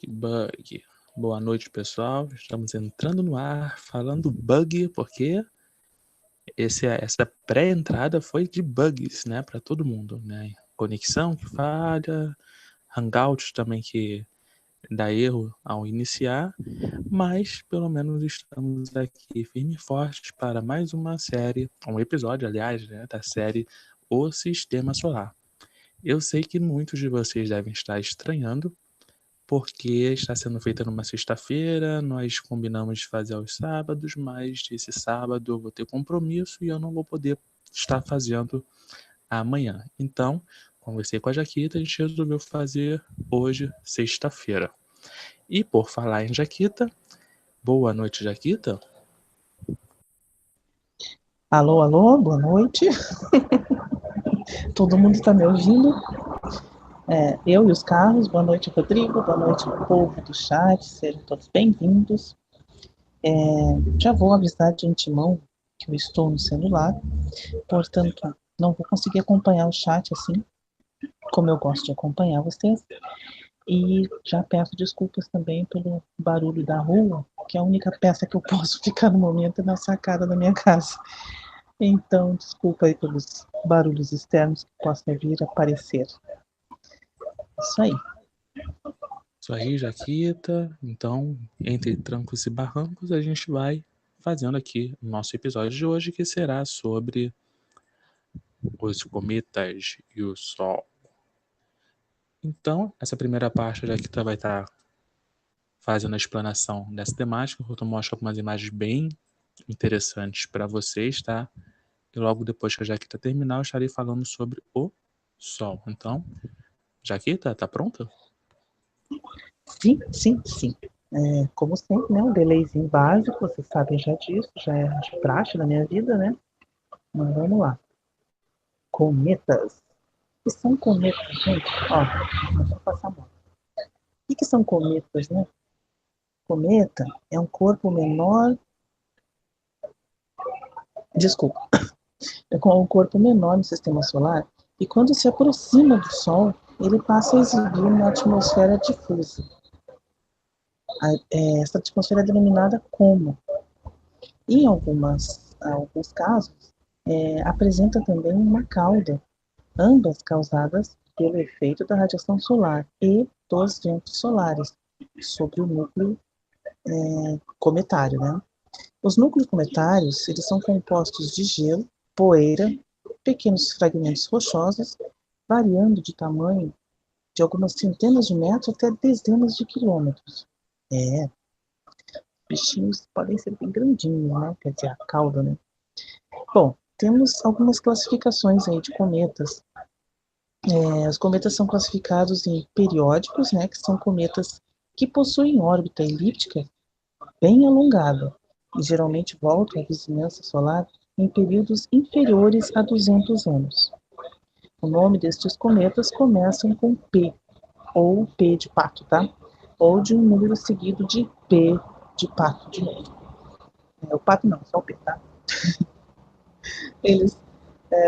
Bug. Boa noite, pessoal. Estamos entrando no ar falando bug, porque essa pré-entrada foi de bugs, né, para todo mundo, né? Conexão que falha, Hangouts também que dá erro ao iniciar, mas pelo menos estamos aqui firme e fortes para mais uma série, um episódio, aliás, né, da série O Sistema Solar. Eu sei que muitos de vocês devem estar estranhando, porque está sendo feita numa sexta-feira, nós combinamos de fazer aos sábados, mas esse sábado eu vou ter compromisso e eu não vou poder estar fazendo amanhã. Então, conversei com a Jaquita, a gente resolveu fazer hoje, sexta-feira. E por falar em Jaquita, boa noite, Jaquita. Alô, boa noite. Todo mundo está me ouvindo? Eu e os carros, boa noite, Rodrigo, boa noite, povo do chat, sejam todos bem-vindos. Já vou avisar de antemão que eu estou no celular, portanto, não vou conseguir acompanhar o chat assim, como eu gosto de acompanhar vocês. E já peço desculpas também pelo barulho da rua, que a única peça que eu posso ficar no momento é na sacada da minha casa. Então, desculpa aí pelos barulhos externos que possam vir a aparecer. Isso aí. Isso aí, Jaquita. Então, entre trancos e barrancos, a gente vai fazendo aqui o nosso episódio de hoje, que será sobre os cometas e o Sol. Então, essa primeira parte, a Jaquita vai estar fazendo a explanação dessa temática. Eu mostro algumas imagens bem interessantes para vocês, tá? E logo depois que a Jaquita terminar, eu estarei falando sobre o Sol. Então, Jaquita, tá pronta? Sim. Como sempre, né, um delayzinho básico, vocês sabem já disso, já é de praxe na minha vida, né? Mas vamos lá. Cometas. O que são cometas, gente? Ó, deixa eu passar a mão. O que são cometas, né? Cometa é um corpo menor. Desculpa. É um corpo menor no sistema solar e quando se aproxima do Sol, ele passa a exibir uma atmosfera difusa. Essa atmosfera é denominada como. Em alguns casos, apresenta também uma cauda, ambas causadas pelo efeito da radiação solar e dos ventos solares sobre o núcleo cometário, né? Os núcleos cometários, eles são compostos de gelo, poeira, pequenos fragmentos rochosos, variando de tamanho de algumas centenas de metros até dezenas de quilômetros. Bichinhos podem ser bem grandinhos, né? Quer dizer, a cauda, né? Bom, temos algumas classificações aí de cometas. Os cometas são classificados em periódicos, né? Que são cometas que possuem órbita elíptica bem alongada e geralmente voltam à vizinhança solar em períodos inferiores a 200 anos. O nome destes cometas começam com P, ou P de pato, tá? Ou de um número seguido de P de pato de novo. O pato não, só o P, tá? Eles,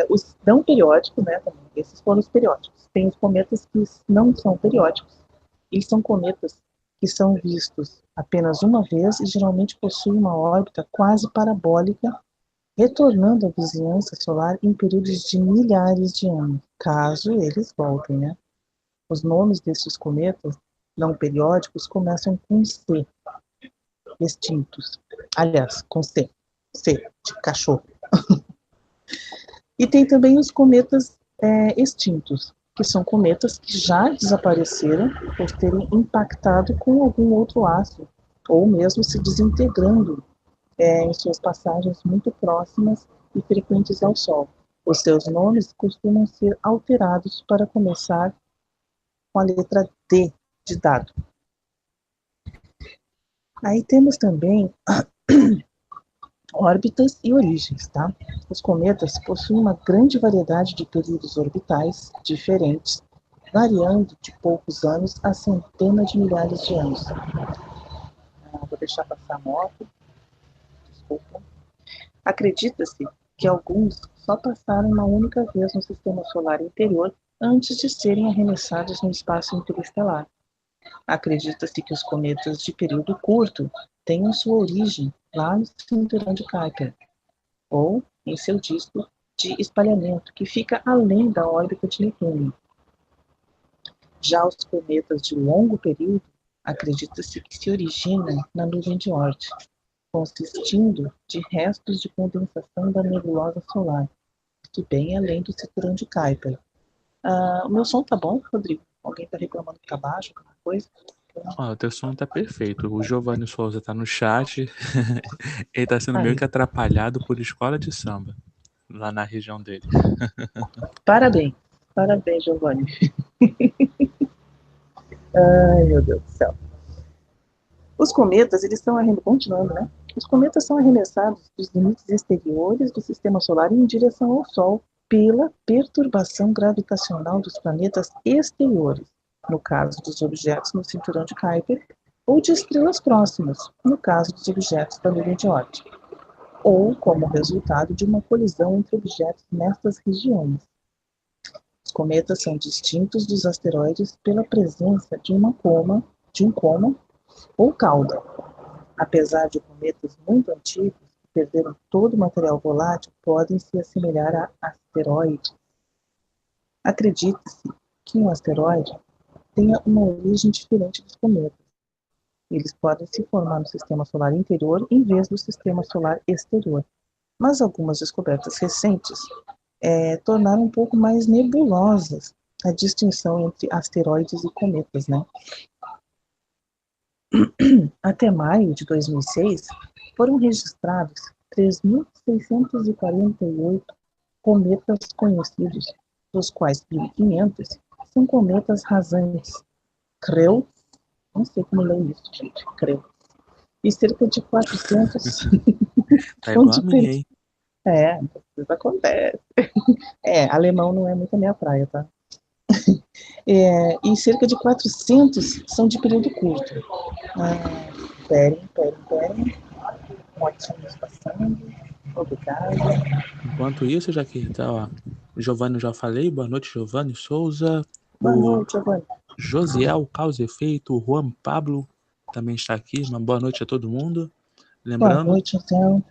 os não periódicos, né? Também, esses foram os periódicos. Tem os cometas que não são periódicos. Eles são cometas que são vistos apenas uma vez e geralmente possuem uma órbita quase parabólica, retornando à vizinhança solar em períodos de milhares de anos, caso eles voltem, né? Os nomes desses cometas não periódicos começam com C, extintos. Aliás, com C, C de cachorro. E tem também os cometas extintos, que são cometas que já desapareceram por terem impactado com algum outro astro, ou mesmo se desintegrando em suas passagens muito próximas e frequentes ao Sol. Os seus nomes costumam ser alterados para começar com a letra D de dado. Aí temos também órbitas e origens, tá? Os cometas possuem uma grande variedade de períodos orbitais diferentes, variando de poucos anos a centenas de milhares de anos. Vou deixar passar a moto. Desculpa. Acredita-se que alguns só passaram uma única vez no sistema solar interior antes de serem arremessados no espaço interestelar. Acredita-se que os cometas de período curto tenham sua origem lá no cinturão de Kuiper, ou em seu disco de espalhamento, que fica além da órbita de Netuno. Já os cometas de longo período, acredita-se que se originam na nuvem de Oort, consistindo de restos de condensação da nebulosa solar, que bem além do cinturão de Kuiper. O meu som tá bom, Rodrigo? Alguém tá reclamando que tá baixo, alguma coisa? O teu som tá perfeito. O Giovanni Souza tá no chat. Ele tá sendo meio que atrapalhado por escola de samba, lá na região dele. Parabéns, Giovanni. Ai, meu Deus do céu. Os cometas, eles estão continuando, né? Os cometas são arremessados dos limites exteriores do sistema solar em direção ao Sol pela perturbação gravitacional dos planetas exteriores, no caso dos objetos no cinturão de Kuiper, ou de estrelas próximas, no caso dos objetos da nuvem de Oort, ou como resultado de uma colisão entre objetos nestas regiões. Os cometas são distintos dos asteroides pela presença de um coma ou cauda. Apesar de cometas muito antigos, que perderam todo o material volátil, podem se assemelhar a asteroides. Acredita-se que um asteroide tenha uma origem diferente dos cometas. Eles podem se formar no sistema solar interior em vez do sistema solar exterior. Mas algumas descobertas recentes tornaram um pouco mais nebulosas a distinção entre asteroides e cometas, né? Até maio de 2006, foram registrados 3.648 cometas conhecidos, dos quais 1.500 são cometas rasantes, Creutz, não sei como ler isso, gente, Creutz, e cerca de 400 Tá igual a mim, hein? Isso acontece. Alemão não é muito a minha praia, tá? E cerca de 400 são de período curto. Esperem. Motinhos passando. Obrigado. Enquanto isso, já que tá, ó, Giovanni, eu já falei. Boa noite, Giovanni Souza. Boa noite, Giovanni. Josiel, Causa e Efeito. O Juan Pablo também está aqui. Uma boa noite a todo mundo. Boa noite, Josiel.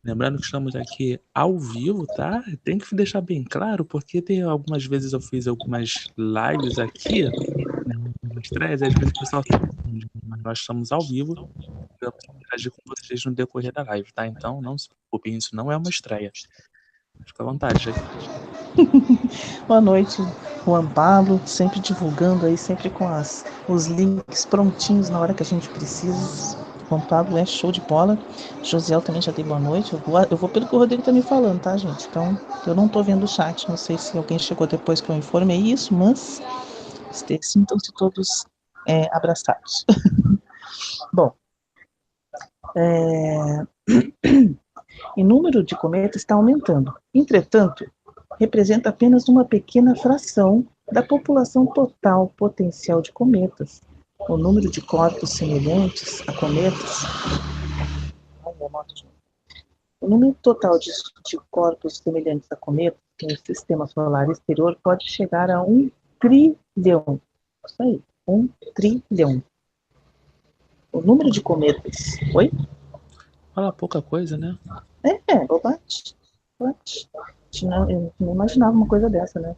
Lembrando que estamos aqui ao vivo, tá? Tem que deixar bem claro, porque tem algumas vezes eu fiz algumas lives aqui, né, estreias, às vezes o pessoal se confunde, mas nós estamos ao vivo, vamos interagir com vocês no decorrer da live, tá? Então não se preocupem, isso não é uma estreia. Fica à vontade, gente. Boa noite, Juan Pablo, sempre divulgando aí, sempre com os links prontinhos na hora que a gente precisa. Juan Pablo é show de bola. Josiel também já dei boa noite. Eu vou pelo que o Rodrigo tá me falando, tá, gente? Então, eu não tô vendo o chat. Não sei se alguém chegou depois que eu informei isso, mas sintam-se todos abraçados. Bom, o número de cometas está aumentando. Entretanto, representa apenas uma pequena fração da população total potencial de cometas. O número de corpos semelhantes a cometas. O número total de corpos semelhantes a cometas no sistema solar exterior pode chegar a 1 trilhão. Isso aí, 1 trilhão. O número de cometas. Oi? Fala pouca coisa, né? Bobagem. Eu não imaginava uma coisa dessa, né?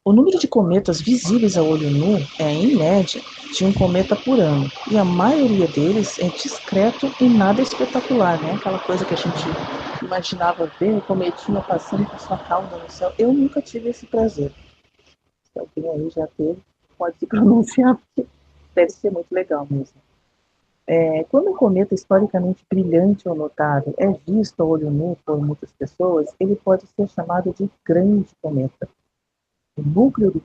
O número de cometas visíveis a olho nu é, em média, de um cometa por ano, e a maioria deles é discreto e nada espetacular, né? Aquela coisa que a gente imaginava ver, o cometinho passando com sua cauda no céu. Eu nunca tive esse prazer. Se alguém aí já teve, pode se pronunciar, porque deve ser muito legal mesmo. Quando um cometa historicamente brilhante ou notável é visto a olho nu por muitas pessoas, ele pode ser chamado de grande cometa. O núcleo dos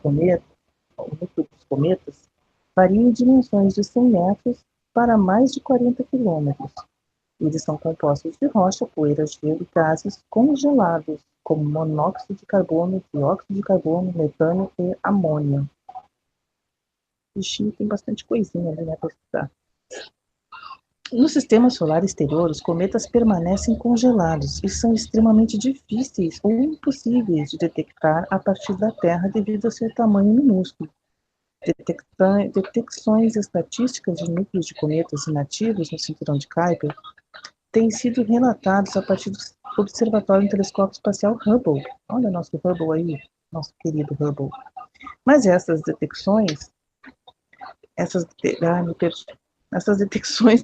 cometas, varia em dimensões de 100 metros para mais de 40 quilômetros. Eles são compostos de rocha, poeira, gelo e gases congelados, como monóxido de carbono, dióxido de carbono, metano e amônia. Ixi, tem bastante coisinha ali, né, para estudar. No sistema solar exterior, os cometas permanecem congelados e são extremamente difíceis ou impossíveis de detectar a partir da Terra devido ao seu tamanho minúsculo. Detecções estatísticas de núcleos de cometas inativos no cinturão de Kuiper têm sido relatados a partir do Observatório do Telescópio Espacial Hubble. Olha nosso Hubble aí, nosso querido Hubble. Mas essas detecções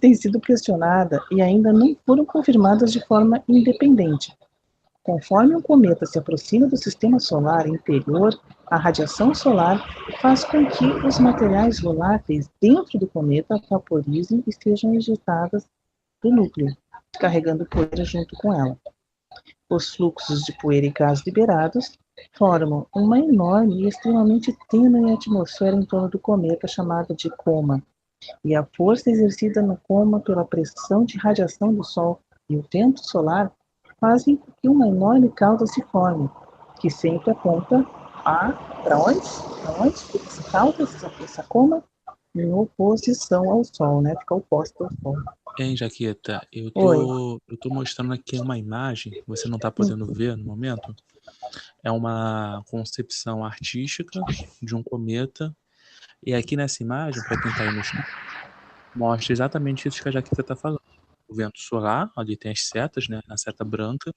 têm sido questionadas e ainda não foram confirmadas de forma independente. Conforme um cometa se aproxima do sistema solar interior, a radiação solar faz com que os materiais voláteis dentro do cometa vaporizem e sejam ejetados do núcleo, carregando poeira junto com ela. Os fluxos de poeira e gás liberados formam uma enorme e extremamente tênue atmosfera em torno do cometa chamada de coma, e a força exercida no coma pela pressão de radiação do Sol e o vento solar fazem com que uma enorme cauda se forme, que sempre aponta para onde? Para onde fica essa cauda, essa coma? Em oposição ao Sol, né? Fica oposto ao Sol. Hein, Jaqueta, Oi. eu tô mostrando aqui uma imagem, você não tá podendo ver no momento. É uma concepção artística de um cometa. E aqui nessa imagem, para quem tá aí no chão, mostra exatamente isso que a Jaqueta tá falando. O vento solar, ali tem as setas, né? A seta branca.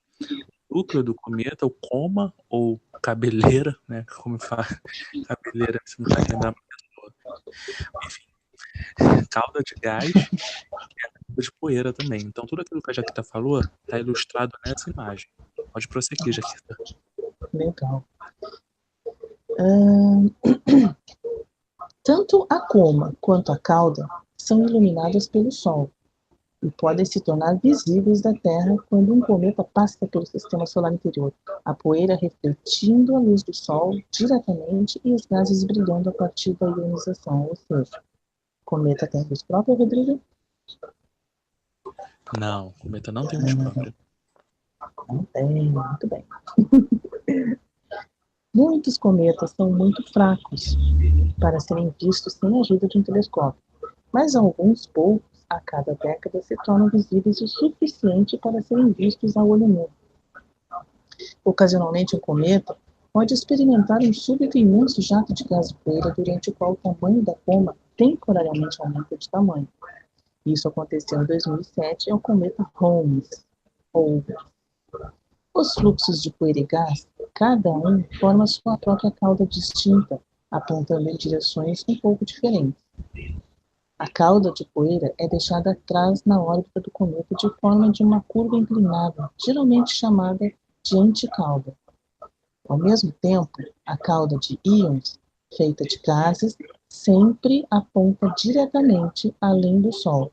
O núcleo do cometa, o coma, ou cabeleira, né? Como fala, cabeleira, você me faz lembrar uma pessoa. Enfim, cauda de gás e a cauda de poeira também. Então, tudo aquilo que a Jaqueta falou tá ilustrado nessa imagem. Pode prosseguir, Jaqueta. Legal. Tanto a coma quanto a cauda são iluminadas pelo Sol e podem se tornar visíveis da Terra quando um cometa passa pelo sistema solar interior, a poeira refletindo a luz do Sol diretamente e os gases brilhando a partir da ionização, ou seja, o cometa tem luz própria, Rodrigo? Não, o cometa não tem luz própria. Não tem, muito bem. Muitos cometas são muito fracos para serem vistos sem a ajuda de um telescópio, mas alguns poucos a cada década se tornam visíveis o suficiente para serem vistos a olho nu. Ocasionalmente, um cometa pode experimentar um súbito e imenso jato de gás e poeira durante o qual o tamanho da coma temporariamente aumenta de tamanho. Isso aconteceu em 2007 ao cometa Holmes. Os fluxos de poeira e gás, cada um forma sua própria cauda distinta, apontando em direções um pouco diferentes. A cauda de poeira é deixada atrás na órbita do cometa de forma de uma curva inclinada, geralmente chamada de anticauda. Ao mesmo tempo, a cauda de íons, feita de gases, sempre aponta diretamente além do Sol,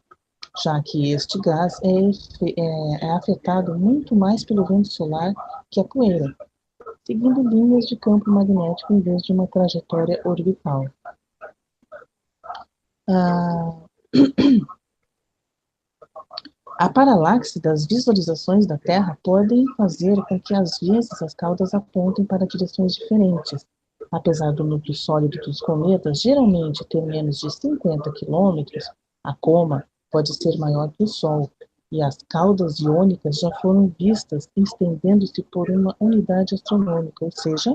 já que este gás é afetado muito mais pelo vento solar que a poeira, seguindo linhas de campo magnético em vez de uma trajetória orbital. A paralaxe das visualizações da Terra podem fazer com que às vezes as caudas apontem para direções diferentes. Apesar do núcleo sólido dos cometas geralmente ter menos de 50 km, a coma pode ser maior que o Sol, e as caudas iônicas já foram vistas estendendo-se por uma unidade astronômica, ou seja,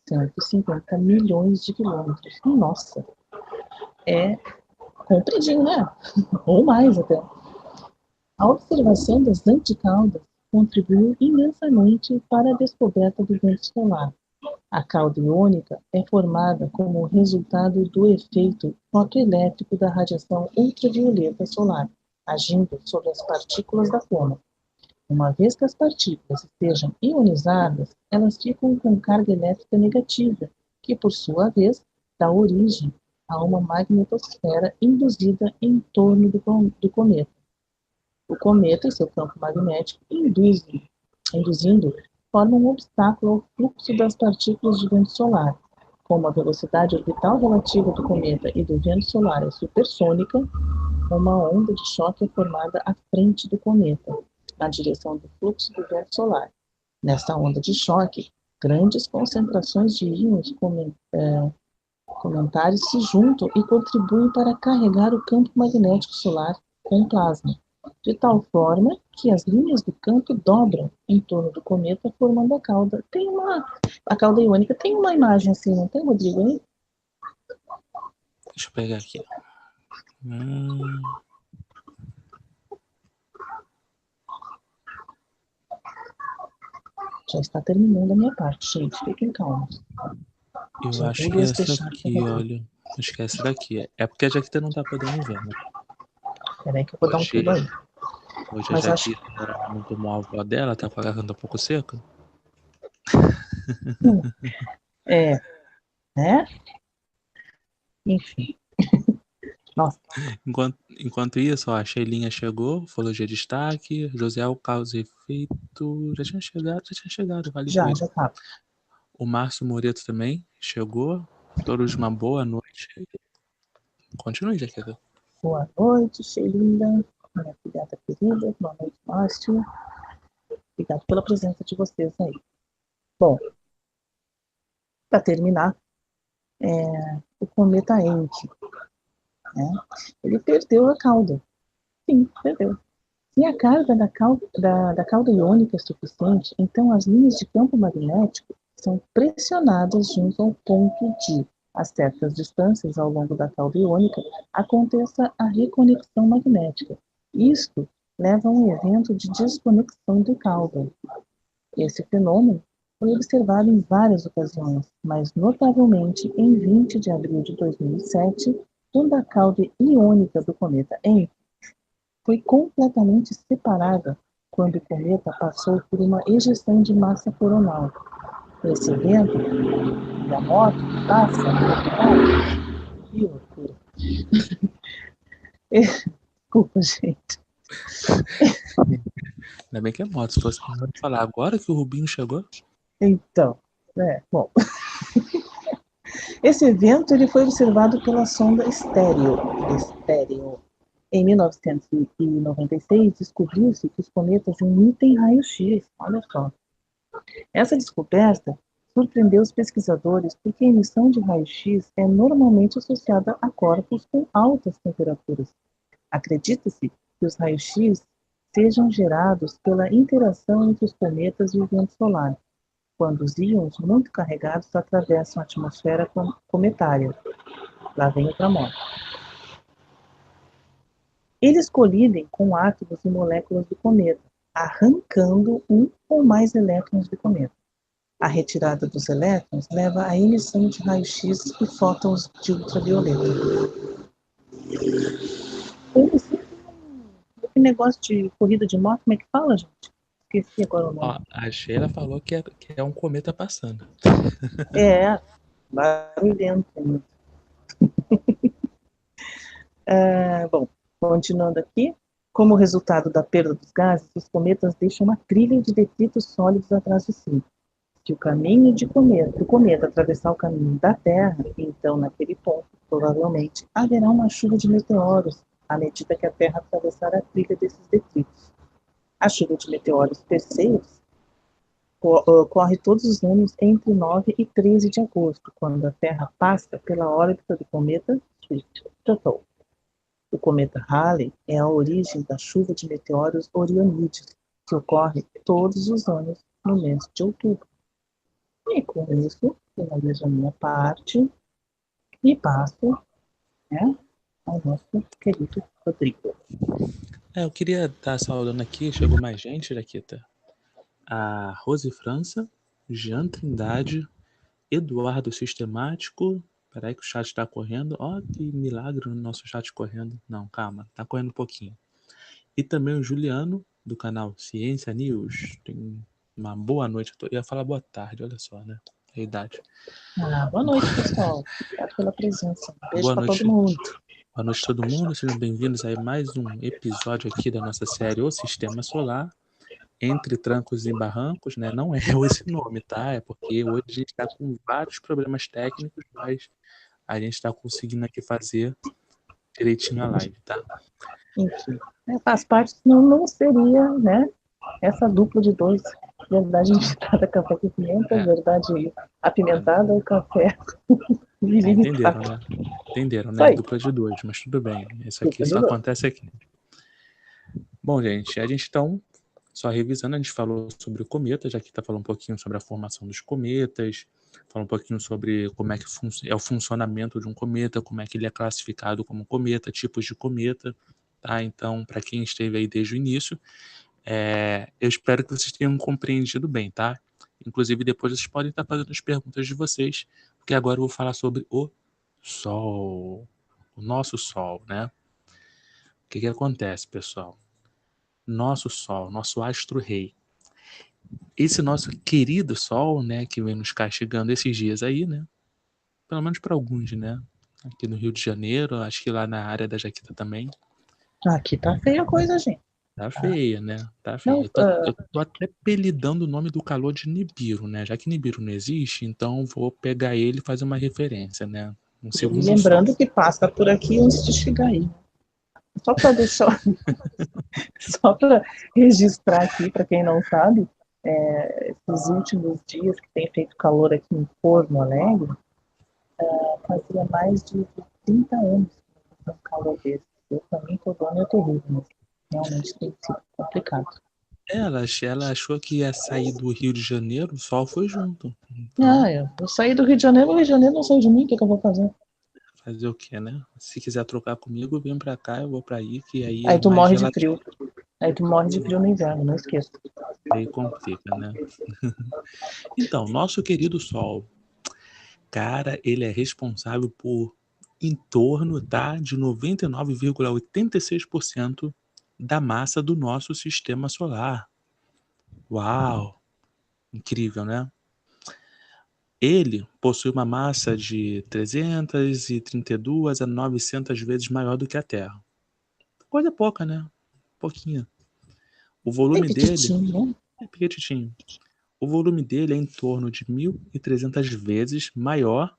150 milhões de quilômetros. Nossa, é compridinho, né? Ou mais até. A observação das anticaudas contribuiu imensamente para a descoberta do vento solar. A cauda iônica é formada como resultado do efeito fotoelétrico da radiação ultravioleta solar, agindo sobre as partículas da coma. Uma vez que as partículas estejam ionizadas, elas ficam com carga elétrica negativa, que por sua vez dá origem a uma magnetosfera induzida em torno do cometa. O cometa e seu campo magnético induzindo forma um obstáculo ao fluxo das partículas de vento solar. Como a velocidade orbital relativa do cometa e do vento solar é supersônica, uma onda de choque é formada à frente do cometa, na direção do fluxo do vento solar. Nesta onda de choque, grandes concentrações de íons cometares se juntam e contribuem para carregar o campo magnético solar com plasma, de tal forma que as linhas do campo dobram em torno do cometa, formando a cauda. A cauda iônica tem uma imagem assim, não tem, Rodrigo? Aí? Deixa eu pegar aqui. Já está terminando a minha parte, gente. Fiquem calmos. Eu Já acho vou que é lhes essa deixar aqui, olha. Acho que é essa daqui. É porque a Jaquita não tá podendo ver, né? Peraí que eu vou dar um pulo aí. Hoje a Mas acho Jaquita não tomou a avó dela, tá com a garganta um pouco seca. é, né? Enfim. Nossa, Enquanto isso, ó, a Sheilinha chegou, Ufologia Destaque, José Causa e Efeito. Já tinha chegado, vale já coisa. tá. O Márcio Moreto também chegou. Todos uma boa noite. Continue, Jaqueta. Boa noite, Shelinda, minha filhada querida. Boa noite, Márcio. Obrigado pela presença de vocês aí. Bom, para terminar, o cometa Encke, né? Ele perdeu a cauda. Sim, perdeu. Se a carga da cauda iônica é suficiente, então as linhas de campo magnético são pressionadas junto ao ponto de, a certas distâncias ao longo da cauda iônica, aconteça a reconexão magnética. Isto leva a um evento de desconexão do cauda. Esse fenômeno foi observado em várias ocasiões, mas notavelmente em 20 de abril de 2007, quando a cauda iônica do cometa Encke foi completamente separada quando o cometa passou por uma ejeção de massa coronal. Nesse evento, a moto passa que loucura. Desculpa, gente. Ainda bem que é moto. Se fosse falar agora que o Rubinho chegou. Então, bom. Esse evento ele foi observado pela sonda Estéreo. Em 1996, descobriu-se que os cometas emitem raio-x. Olha só. Essa descoberta surpreendeu os pesquisadores porque a emissão de raio-x é normalmente associada a corpos com altas temperaturas. Acredita-se que os raios-x sejam gerados pela interação entre os cometas e o vento solar, quando os íons muito carregados atravessam a atmosfera cometária. Lá vem outra moto. Eles colidem com átomos e moléculas do cometa, arrancando um ou mais elétrons do cometa. A retirada dos elétrons leva à emissão de raio-x e fótons de ultravioleta. Esse negócio de corrida de moto, como é que fala, gente? Esqueci agora o nome. Ó, a Sheila falou que é um cometa passando. Barulhento. Bom, continuando aqui. Como resultado da perda dos gases, os cometas deixam uma trilha de detritos sólidos atrás de si. Se o caminho do cometa atravessar o caminho da Terra, então naquele ponto, provavelmente, haverá uma chuva de meteoros à medida que a Terra atravessar a trilha desses detritos. A chuva de meteoros Perseids ocorre todos os anos entre 9 e 13 de agosto, quando a Terra passa pela órbita do cometa Swift-Tuttle. O cometa Halley é a origem da chuva de meteoros Orionídeos, que ocorre todos os anos no mês de outubro. E com isso, finalizo a minha parte e passo, ao nosso querido Rodrigo. Eu queria estar saudando aqui, chegou mais gente, Jaquita. A Rose França, Jean Trindade, Eduardo Sistemático. Peraí que o chat tá correndo. Ó, que milagre no nosso chat correndo. Não, calma, tá correndo um pouquinho. E também o Juliano, do canal Ciência News. Tem uma boa noite. Eu ia falar boa tarde, olha só, né? A idade. Boa noite, pessoal. Obrigado pela presença. Beijo para todo mundo. Boa noite a todo mundo. Sejam bem-vindos a mais um episódio aqui da nossa série O Sistema Solar. Entre trancos e barrancos, né? Não é esse nome, tá? É porque hoje a gente está com vários problemas técnicos, mas a gente está conseguindo aqui fazer direitinho a live, tá? Enfim, faz parte, senão não seria, né? Essa dupla de dois, verdade agitada, café com pimenta, verdade apimentada ou café entenderam, né? Entenderam, né? Dupla de dois, mas tudo bem. Isso aqui só acontece aqui. Bom, gente, a gente então, só revisando, a gente falou sobre o cometa, já que tá falando um pouquinho sobre a formação dos cometas, Fala um pouquinho sobre como é que é o funcionamento de um cometa, como é que ele é classificado como cometa, tipos de cometa, tá? Então, para quem esteve aí desde o início, eu espero que vocês tenham compreendido bem, tá? Inclusive, depois vocês podem estar fazendo as perguntas de vocês, porque agora eu vou falar sobre o Sol, o nosso Sol, né? O que que acontece, pessoal? Nosso Sol, nosso astro-rei. Esse nosso querido Sol, né, que vem nos castigando esses dias aí, né? Pelo menos para alguns, né? Aqui no Rio de Janeiro, acho que lá na área da Jaquita também. Aqui tá feia a coisa, gente. Tá feia, né? Tá feia. Não, Eu tô até apelidando o nome do calor de Nibiru, né? Já que Nibiru não existe, então vou pegar ele e fazer uma referência, né? Um e segundo Sol. lembrando que passa por aqui antes de chegar aí. Só para deixar, só para registrar aqui, para quem não sabe, esses últimos dias que tem feito calor aqui em Porto Alegre, fazia mais de 30 anos que não fazia um calor desse. Eu, para mim, todo ano é terrível, mas realmente tem sido complicado. Ela achou que ia sair do Rio de Janeiro, o Sol foi junto. Então, Eu saí do Rio de Janeiro, o Rio de Janeiro não saiu de mim, o que eu vou fazer? fazer o quê, né? Se quiser trocar comigo, vem pra cá, eu vou pra aí, que aí Aí é tu mais morre de relativo. frio. Aí tu morre de frio no inverno, não esqueça. Aí complica, né? Então, nosso querido Sol, cara, ele é responsável por em torno, tá, de 99,86% da massa do nosso sistema solar. Uau! Incrível, né? Ele possui uma massa de 332 a 900 vezes maior do que a Terra. Coisa pouca, né? Pouquinho. O Bem volume dele petitinho, né? é pequenininho. O volume dele é em torno de 1.300 vezes maior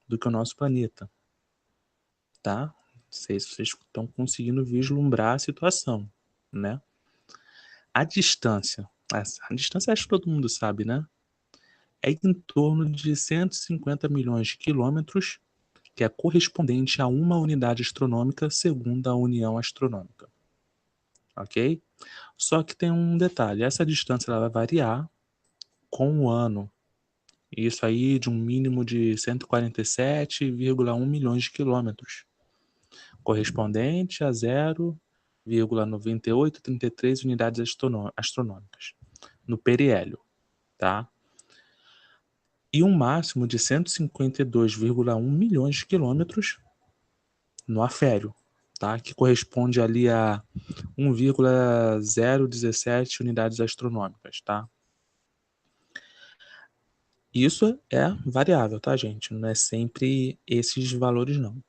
do que o nosso planeta, tá? Não sei se vocês estão conseguindo vislumbrar a situação, né? A distância, a distância acho que todo mundo sabe, né? É em torno de 150 milhões de quilômetros, que é correspondente a uma unidade astronômica segundo a União Astronômica, ok? Só que tem um detalhe, essa distância ela vai variar com o ano. Isso aí de um mínimo de 147,1 milhões de quilômetros, correspondente a 0,9833 unidades astronômicas no periélio, tá? E um máximo de 152,1 milhões de quilômetros no afério, tá? Que corresponde ali a 1,017 unidades astronômicas, tá? Isso é variável, tá, gente? Não é sempre esses valores, não. O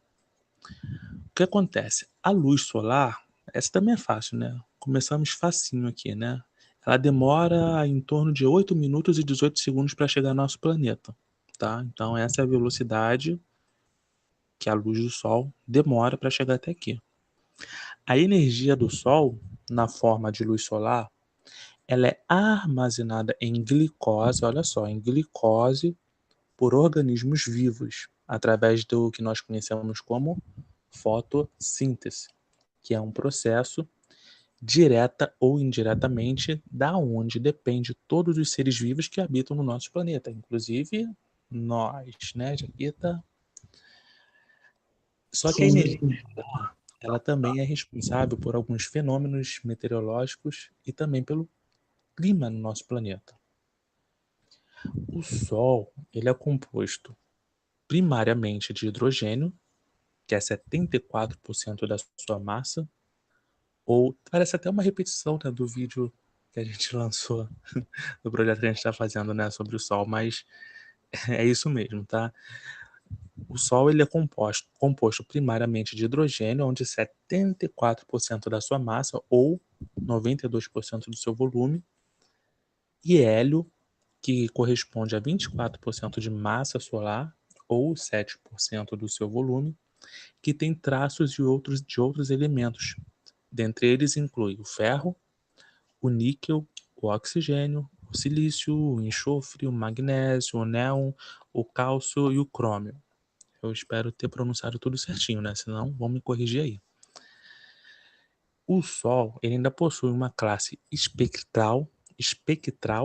que acontece? A luz solar, essa também é fácil, né? Começamos facinho aqui, né? Ela demora em torno de 8 minutos e 18 segundos para chegar ao nosso planeta, tá? Então essa é a velocidade que a luz do Sol demora para chegar até aqui. A energia do Sol, na forma de luz solar, ela é armazenada em glicose, olha só, em glicose por organismos vivos, através do que nós conhecemos como fotossíntese, que é um processo direta ou indiretamente da onde depende todos os seres vivos que habitam no nosso planeta, inclusive nós, né, Jaquita? Só que a Sim. energia solar, ela também é responsável por alguns fenômenos meteorológicos e também pelo clima no nosso planeta. O Sol, ele é composto primariamente de hidrogênio, que é 74% da sua massa, ou parece até uma repetição, né, do vídeo que a gente lançou, do projeto que a gente está fazendo, né, sobre o Sol, mas é isso mesmo, tá? O Sol ele é composto primariamente de hidrogênio, onde 74% da sua massa, ou 92% do seu volume, e hélio, que corresponde a 24% de massa solar, ou 7% do seu volume, que tem traços de outros elementos. Dentre eles inclui o ferro, o níquel, o oxigênio, o silício, o enxofre, o magnésio, o néon, o cálcio e o crômio. Eu espero ter pronunciado tudo certinho, né? Senão vão me corrigir aí. O Sol ele ainda possui uma classe espectral,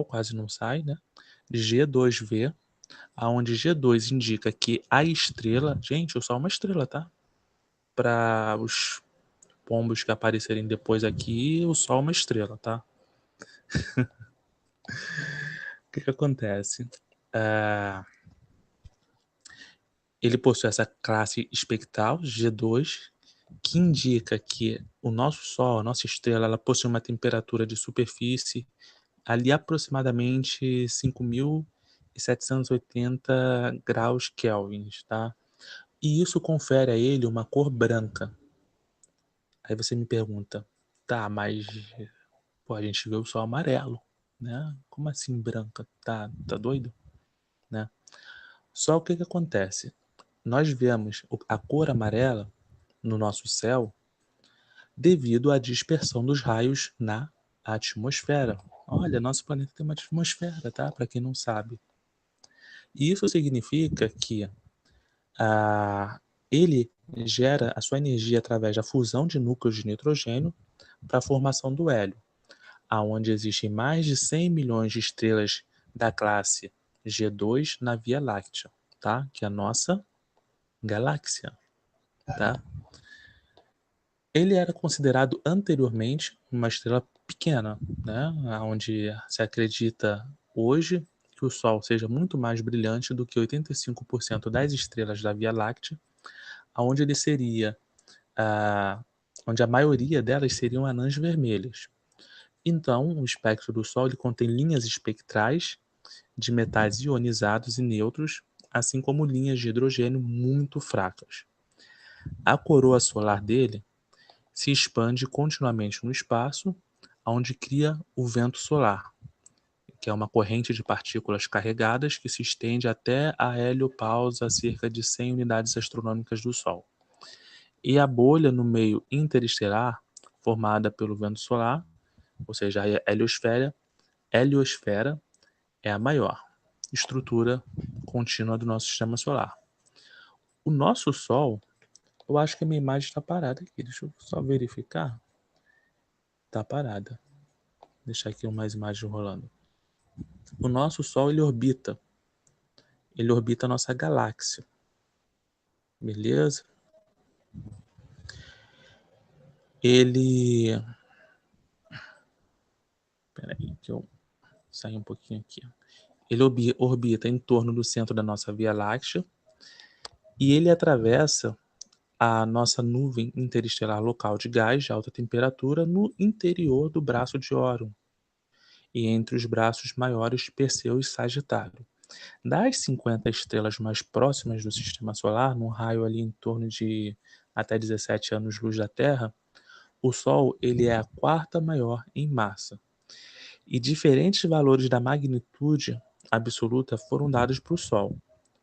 quase não sai, né? G2V, Aonde G2 indica que a estrela... Gente, o Sol é uma estrela, tá? Para os pombos que aparecerem depois aqui, o Sol é uma estrela, tá? O que acontece? Ele possui essa classe espectral, G2, que indica que o nosso Sol, a nossa estrela, ela possui uma temperatura de superfície ali aproximadamente 5.780 graus kelvins, tá? E isso confere a ele uma cor branca. Aí você me pergunta, tá, mas pô, a gente vê o Sol amarelo, né? Como assim branca? Tá doido? Né? Só o que acontece? Nós vemos a cor amarela no nosso céu devido à dispersão dos raios na atmosfera. Olha, nosso planeta tem uma atmosfera, tá? Para quem não sabe. E isso significa que ele gera a sua energia através da fusão de núcleos de nitrogênio para a formação do hélio, aonde existem mais de 100 milhões de estrelas da classe G2 na Via Láctea, tá? Que é a nossa galáxia, tá? Ele era considerado anteriormente uma estrela pequena, né? Onde se acredita hoje que o Sol seja muito mais brilhante do que 85% das estrelas da Via Láctea, onde ele seria, onde a maioria delas seriam anãs vermelhas. Então, o espectro do Sol ele contém linhas espectrais de metais ionizados e neutros, assim como linhas de hidrogênio muito fracas. A coroa solar dele se expande continuamente no espaço, onde cria o vento solar, que é uma corrente de partículas carregadas que se estende até a heliopausa a cerca de 100 unidades astronômicas do Sol. E a bolha no meio interestelar, formada pelo vento solar, ou seja, a heliosfera é a maior estrutura contínua do nosso sistema solar. O nosso Sol, eu acho que a minha imagem está parada aqui, deixa eu só verificar. Está parada. Vou deixar aqui mais imagens rolando. O nosso Sol, ele orbita a nossa galáxia. Beleza? Ele... Peraí, que eu saí um pouquinho aqui. Ele orbita em torno do centro da nossa Via Láctea e ele atravessa a nossa nuvem interestelar local de gás de alta temperatura no interior do braço de Órion e entre os braços maiores Perseus e Sagitário. Das 50 estrelas mais próximas do Sistema Solar, num raio ali em torno de até 17 anos-luz da Terra, o Sol ele é a quarta maior em massa. E diferentes valores da magnitude absoluta foram dados para o Sol.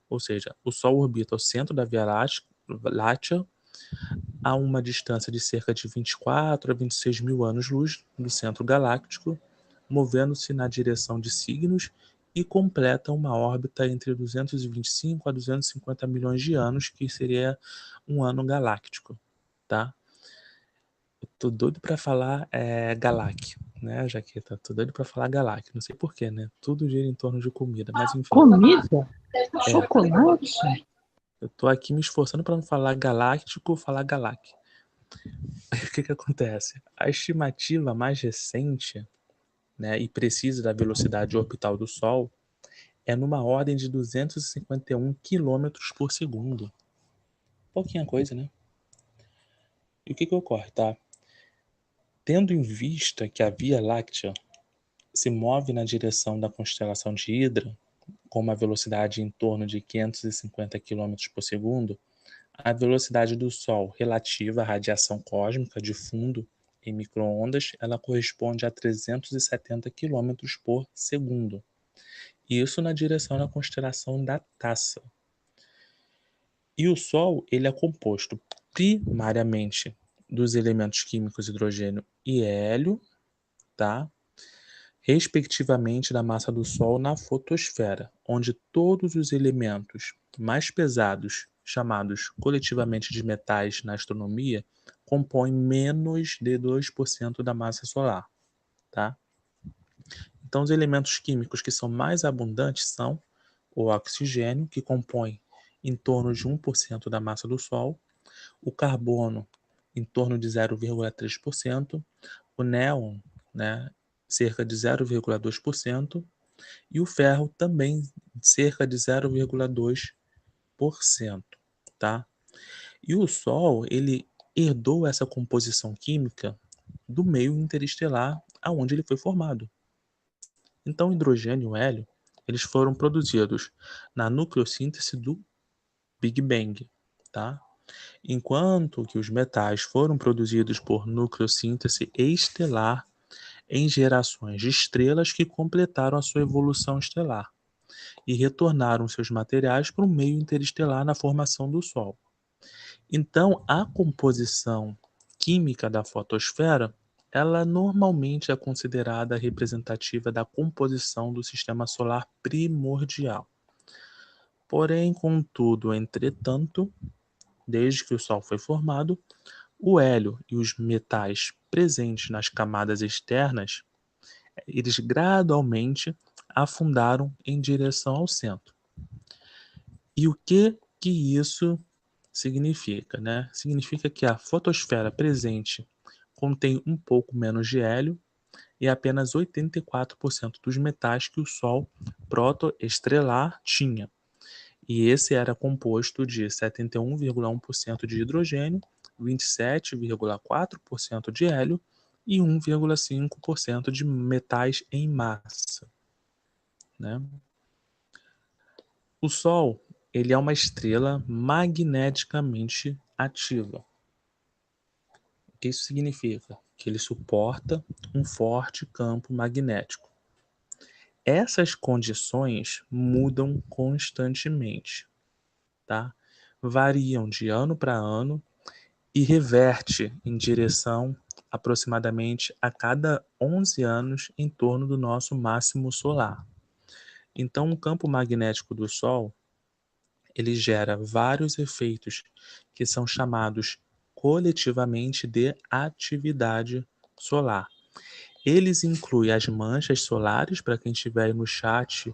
Ou seja, o Sol orbita ao centro da Via Láctea a uma distância de cerca de 24 a 26 mil anos-luz do centro galáctico, movendo-se na direção de signos e completa uma órbita entre 225 a 250 milhões de anos, que seria um ano galáctico, tá? Eu tô doido para falar galáctico, né, Jaqueta? Tô doido para falar galáctico, não sei porquê, né? Tudo gira em torno de comida, mas enfim. Comida? Chocolate? Eu tô aqui me esforçando para não falar galáctico, falar galáctico. O que acontece? A estimativa mais recente, né, e precisa da velocidade orbital do Sol é numa ordem de 251 quilômetros por segundo. Pouquinha coisa, né? E o que ocorre, tá? Tendo em vista que a Via Láctea se move na direção da constelação de Hidra, com uma velocidade em torno de 550 quilômetros por segundo, a velocidade do Sol relativa à radiação cósmica de fundo em microondas, ela corresponde a 370 km por segundo. Isso na direção da constelação da Taça. E o Sol ele é composto primariamente dos elementos químicos hidrogênio e hélio, tá? Respectivamente da massa do Sol na fotosfera, onde todos os elementos mais pesados, chamados coletivamente de metais na astronomia, compõem menos de 2% da massa solar, tá? Então, os elementos químicos que são mais abundantes são o oxigênio, que compõe em torno de 1% da massa do Sol, o carbono, em torno de 0,3%, o néon, né, cerca de 0,2%, e o ferro também cerca de 0,2%, tá? E o Sol, ele herdou essa composição química do meio interestelar aonde ele foi formado. Então, o hidrogênio e o hélio, eles foram produzidos na nucleossíntese do Big Bang, tá? Enquanto que os metais foram produzidos por nucleossíntese estelar em gerações de estrelas que completaram a sua evolução estelar e retornaram seus materiais para o meio interestelar na formação do Sol. Então, a composição química da fotosfera, ela normalmente é considerada representativa da composição do sistema solar primordial. Porém, contudo, entretanto, desde que o Sol foi formado, o hélio e os metais presentes nas camadas externas, eles gradualmente afundaram em direção ao centro. E o que isso significa, né? Significa que a fotosfera presente contém um pouco menos de hélio e apenas 84% dos metais que o Sol protoestelar tinha. E esse era composto de 71,1% de hidrogênio, 27,4% de hélio e 1,5% de metais em massa, né? O Sol, ele é uma estrela magneticamente ativa. O que isso significa? Que ele suporta um forte campo magnético. Essas condições mudam constantemente, tá? Variam de ano para ano e reverte em direção aproximadamente a cada 11 anos em torno do nosso máximo solar. Então, o campo magnético do Sol, ele gera vários efeitos que são chamados coletivamente de atividade solar. Eles incluem as manchas solares, para quem estiver aí no chat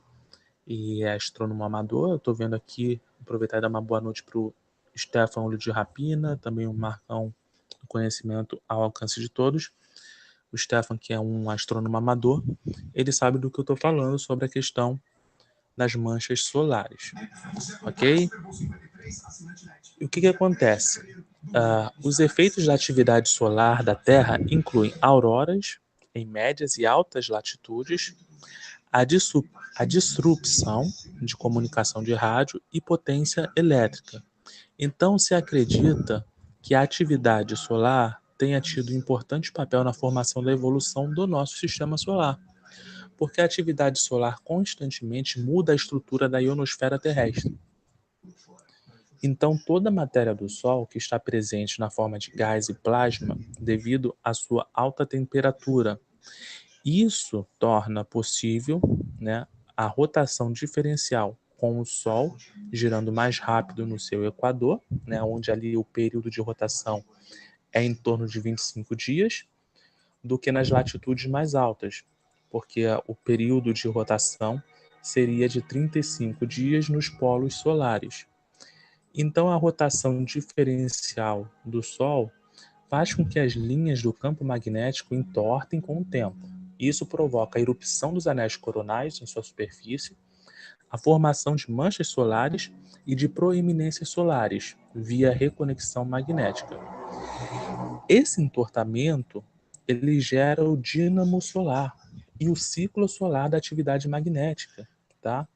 e é astrônomo amador. Eu estou vendo aqui, aproveitar e dar uma boa noite para o Stefan Olho de Rapina, também o Marcão do Conhecimento ao Alcance de Todos. O Stefan, que é um astrônomo amador, ele sabe do que eu estou falando sobre a questão das manchas solares, ok? E o que acontece? Os efeitos da atividade solar da Terra incluem auroras em médias e altas latitudes, a disrupção de comunicação de rádio e potência elétrica. Então, se acredita que a atividade solar tenha tido um importante papel na formação da evolução do nosso sistema solar, porque a atividade solar constantemente muda a estrutura da ionosfera terrestre. Então, toda a matéria do Sol que está presente na forma de gás e plasma, devido à sua alta temperatura, isso torna possível, né, a rotação diferencial com o Sol girando mais rápido no seu equador, né, onde ali o período de rotação é em torno de 25 dias, do que nas latitudes mais altas, porque o período de rotação seria de 35 dias nos polos solares. Então, a rotação diferencial do Sol faz com que as linhas do campo magnético entortem com o tempo. Isso provoca a erupção dos anéis coronais em sua superfície, a formação de manchas solares e de proeminências solares via reconexão magnética. Esse entortamento ele gera o dínamo solar e o ciclo solar da atividade magnética, tá?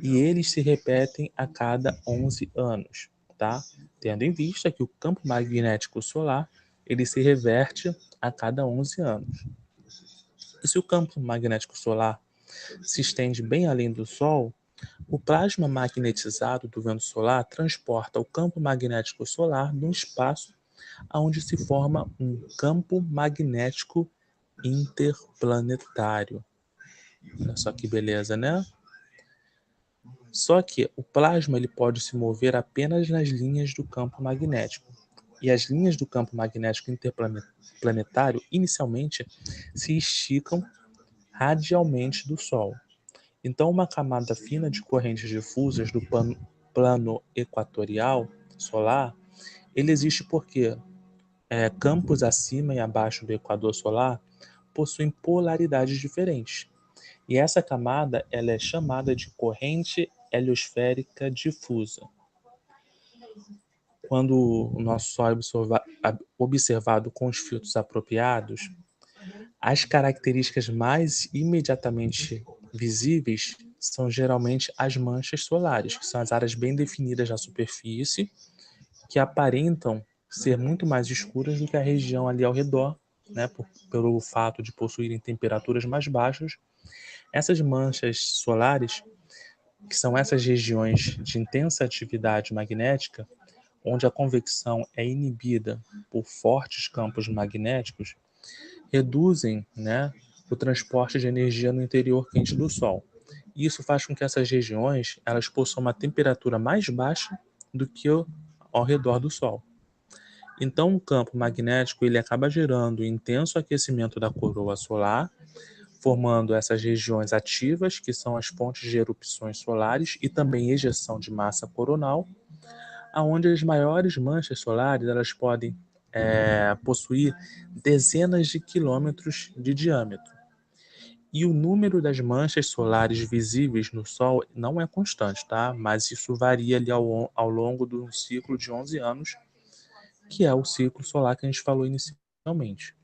E eles se repetem a cada 11 anos, tá? Tendo em vista que o campo magnético solar ele se reverte a cada 11 anos. E se o campo magnético solar se estende bem além do Sol, o plasma magnetizado do vento solar transporta o campo magnético solar num espaço onde se forma um campo magnético interplanetário. Olha só que beleza, né? Só que o plasma ele pode se mover apenas nas linhas do campo magnético. E as linhas do campo magnético interplanetário inicialmente se esticam radialmente do Sol. Então, uma camada fina de correntes difusas do plano equatorial solar, ele existe porque campos acima e abaixo do equador solar possuem polaridades diferentes. E essa camada ela é chamada de corrente heliosférica difusa. Quando o nosso Sol é observado com os filtros apropriados, as características mais imediatamente visíveis são geralmente as manchas solares, que são as áreas bem definidas na superfície, que aparentam ser muito mais escuras do que a região ali ao redor, né, pelo fato de possuírem temperaturas mais baixas. Essas manchas solares, que são essas regiões de intensa atividade magnética, onde a convecção é inibida por fortes campos magnéticos, reduzem, né, o transporte de energia no interior quente do Sol. Isso faz com que essas regiões elas possuam uma temperatura mais baixa do que ao redor do Sol. Então, o campo magnético ele acaba gerando intenso aquecimento da coroa solar, formando essas regiões ativas, que são as pontes de erupções solares e também ejeção de massa coronal, aonde as maiores manchas solares elas podem possuir dezenas de quilômetros de diâmetro. E o número das manchas solares visíveis no Sol não é constante, tá? Mas isso varia ali ao longo de um ciclo de 11 anos, que é o ciclo solar que a gente falou inicialmente.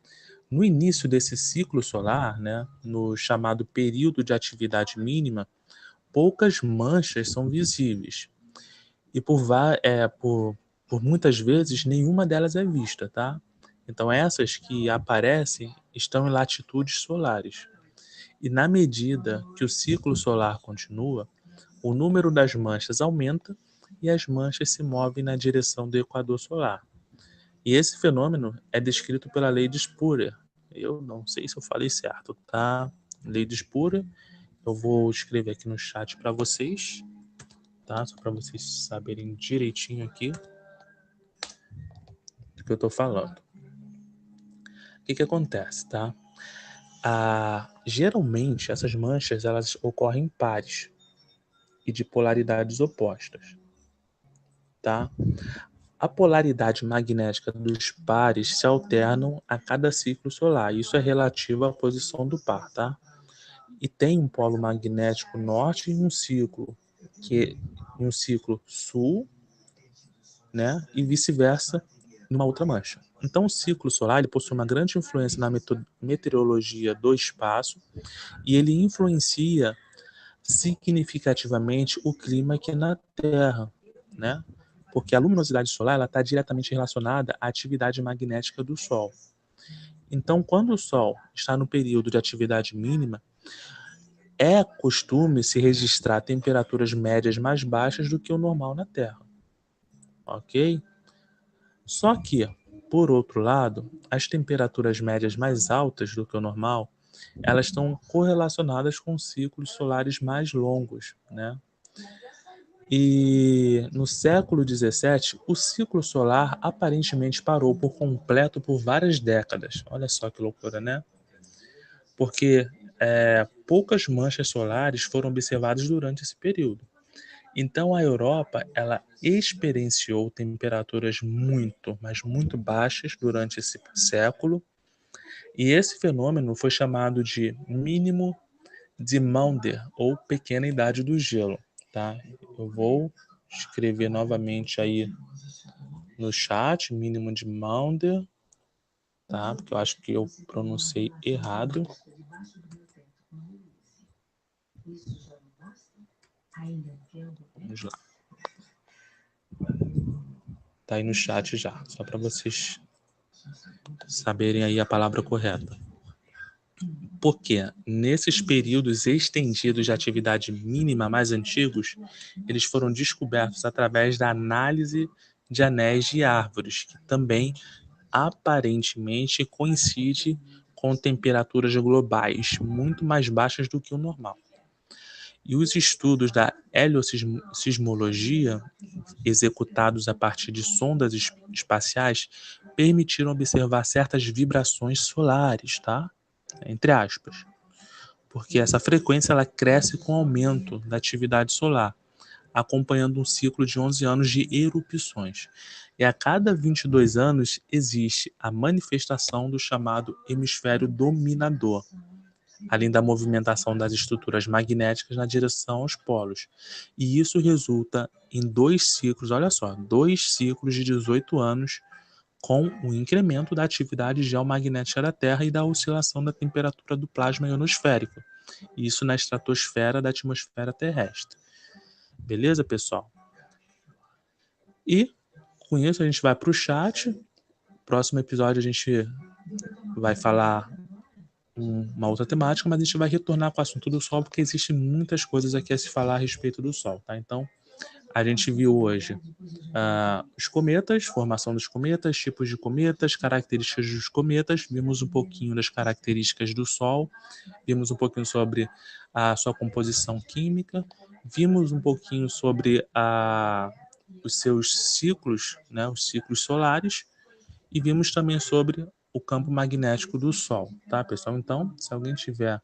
No início desse ciclo solar, né, no chamado período de atividade mínima, poucas manchas são visíveis. E por muitas vezes, nenhuma delas é vista, tá? Então, essas que aparecem estão em latitudes solares. E na medida que o ciclo solar continua, o número das manchas aumenta e as manchas se movem na direção do equador solar. E esse fenômeno é descrito pela lei de Spurrier. Eu não sei se eu falei certo, tá? Lei de Spurrier. Eu vou escrever aqui no chat para vocês, tá? Só para vocês saberem direitinho aqui do que eu estou falando. O que acontece, tá? Geralmente, essas manchas elas ocorrem em pares e de polaridades opostas, tá? A polaridade magnética dos pares se alternam a cada ciclo solar. Isso é relativo à posição do par, tá? E tem um polo magnético norte e um ciclo sul, né? E vice-versa numa outra mancha. Então, o ciclo solar ele possui uma grande influência na meteorologia do espaço e ele influencia significativamente o clima aqui na Terra, né? Porque a luminosidade solar está diretamente relacionada à atividade magnética do Sol. Então, quando o Sol está no período de atividade mínima, é costume se registrar temperaturas médias mais baixas do que o normal na Terra, ok? Só que, por outro lado, as temperaturas médias mais altas do que o normal, elas estão correlacionadas com ciclos solares mais longos, né? E no século XVII, o ciclo solar aparentemente parou por completo por várias décadas. Olha só que loucura, né? Porque poucas manchas solares foram observadas durante esse período. Então a Europa ela experienciou temperaturas muito, mas muito baixas durante esse século. E esse fenômeno foi chamado de mínimo de Maunder, ou pequena idade do gelo, tá? Eu vou escrever novamente aí no chat, mínimo de Maunder, tá? Porque eu acho que eu pronunciei errado. Vamos lá. Tá aí no chat já, só para vocês saberem aí a palavra correta. Porque nesses períodos estendidos de atividade mínima mais antigos, eles foram descobertos através da análise de anéis de árvores, que também aparentemente coincide com temperaturas globais muito mais baixas do que o normal. E os estudos da heliosismologia, executados a partir de sondas espaciais, permitiram observar certas vibrações solares, tá? Entre aspas. porque essa frequência ela cresce com o aumento da atividade solar, acompanhando um ciclo de 11 anos de erupções. E a cada 22 anos existe a manifestação do chamado hemisfério dominador, além da movimentação das estruturas magnéticas na direção aos polos. E isso resulta em 2 ciclos, olha só, 2 ciclos de 18 anos com o incremento da atividade geomagnética da Terra e da oscilação da temperatura do plasma ionosférico. Isso na estratosfera da atmosfera terrestre. Beleza, pessoal? E com isso a gente vai para o chat. Próximo episódio a gente vai falar uma outra temática, mas a gente vai retornar com o assunto do Sol, porque existem muitas coisas aqui a se falar a respeito do Sol, tá? Então, a gente viu hoje os cometas, formação dos cometas, tipos de cometas, características dos cometas, vimos um pouquinho das características do Sol, vimos um pouquinho sobre a sua composição química, vimos um pouquinho sobre os seus ciclos, né, os ciclos solares, e vimos também sobre o campo magnético do Sol, tá, pessoal? Então, se alguém tiver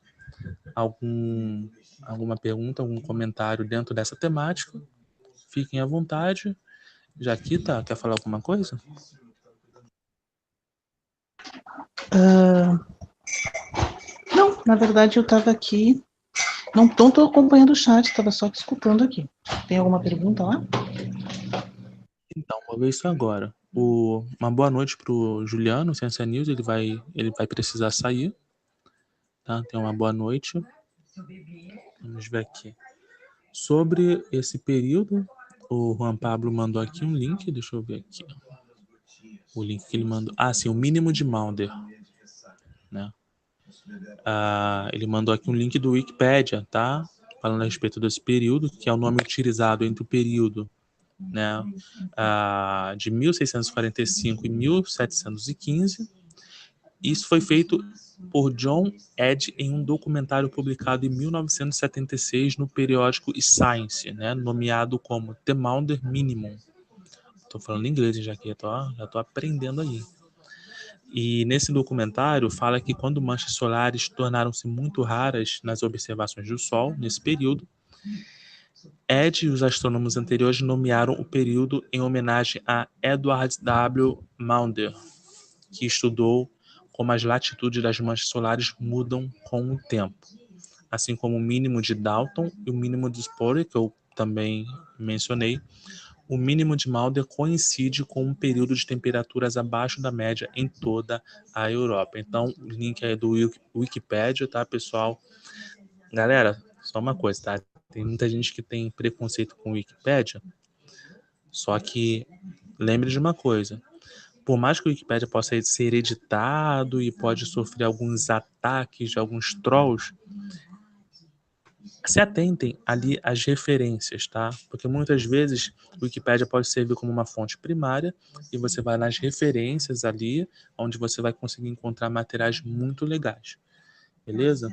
alguma pergunta, algum comentário dentro dessa temática, fiquem à vontade. Jaquita, quer falar alguma coisa? Não, na verdade eu estava aqui, não estou acompanhando o chat, estava só escutando aqui. Tem alguma pergunta lá? Então, vou ver isso agora. Uma boa noite para o Juliano, Ciência News, ele vai precisar sair. Tá? Tem uma boa noite. Vamos ver aqui. Sobre esse período, o Juan Pablo mandou aqui um link, deixa eu ver aqui. O link que ele mandou. Sim, o mínimo de Maunder. Né? Ele mandou aqui um link do Wikipedia, tá? Falando a respeito desse período, que é o nome utilizado entre o período, né, de 1645 e 1715. Isso foi feito por John Eddy em um documentário publicado em 1976 no periódico Science, né, nomeado como The Maunder Minimum. Estou falando inglês, já que já tô aprendendo aí. E nesse documentário fala que quando manchas solares tornaram-se muito raras nas observações do Sol, nesse período, Eddy e os astrônomos anteriores nomearam o período em homenagem a Edward W. Maunder, que estudou como as latitudes das manchas solares mudam com o tempo, assim como o mínimo de Dalton e o mínimo de Spore, que eu também mencionei. O mínimo de Maunder coincide com um período de temperaturas abaixo da média em toda a Europa. Então, o link é do Wikipedia, tá, pessoal? Galera, só uma coisa, tá? Tem muita gente que tem preconceito com o Wikipedia, só que lembre de uma coisa. Por mais que o Wikipedia possa ser editado e pode sofrer alguns ataques de alguns trolls, se atentem ali às referências, tá? Porque muitas vezes o Wikipedia pode servir como uma fonte primária e você vai nas referências ali, onde você vai conseguir encontrar materiais muito legais. Beleza?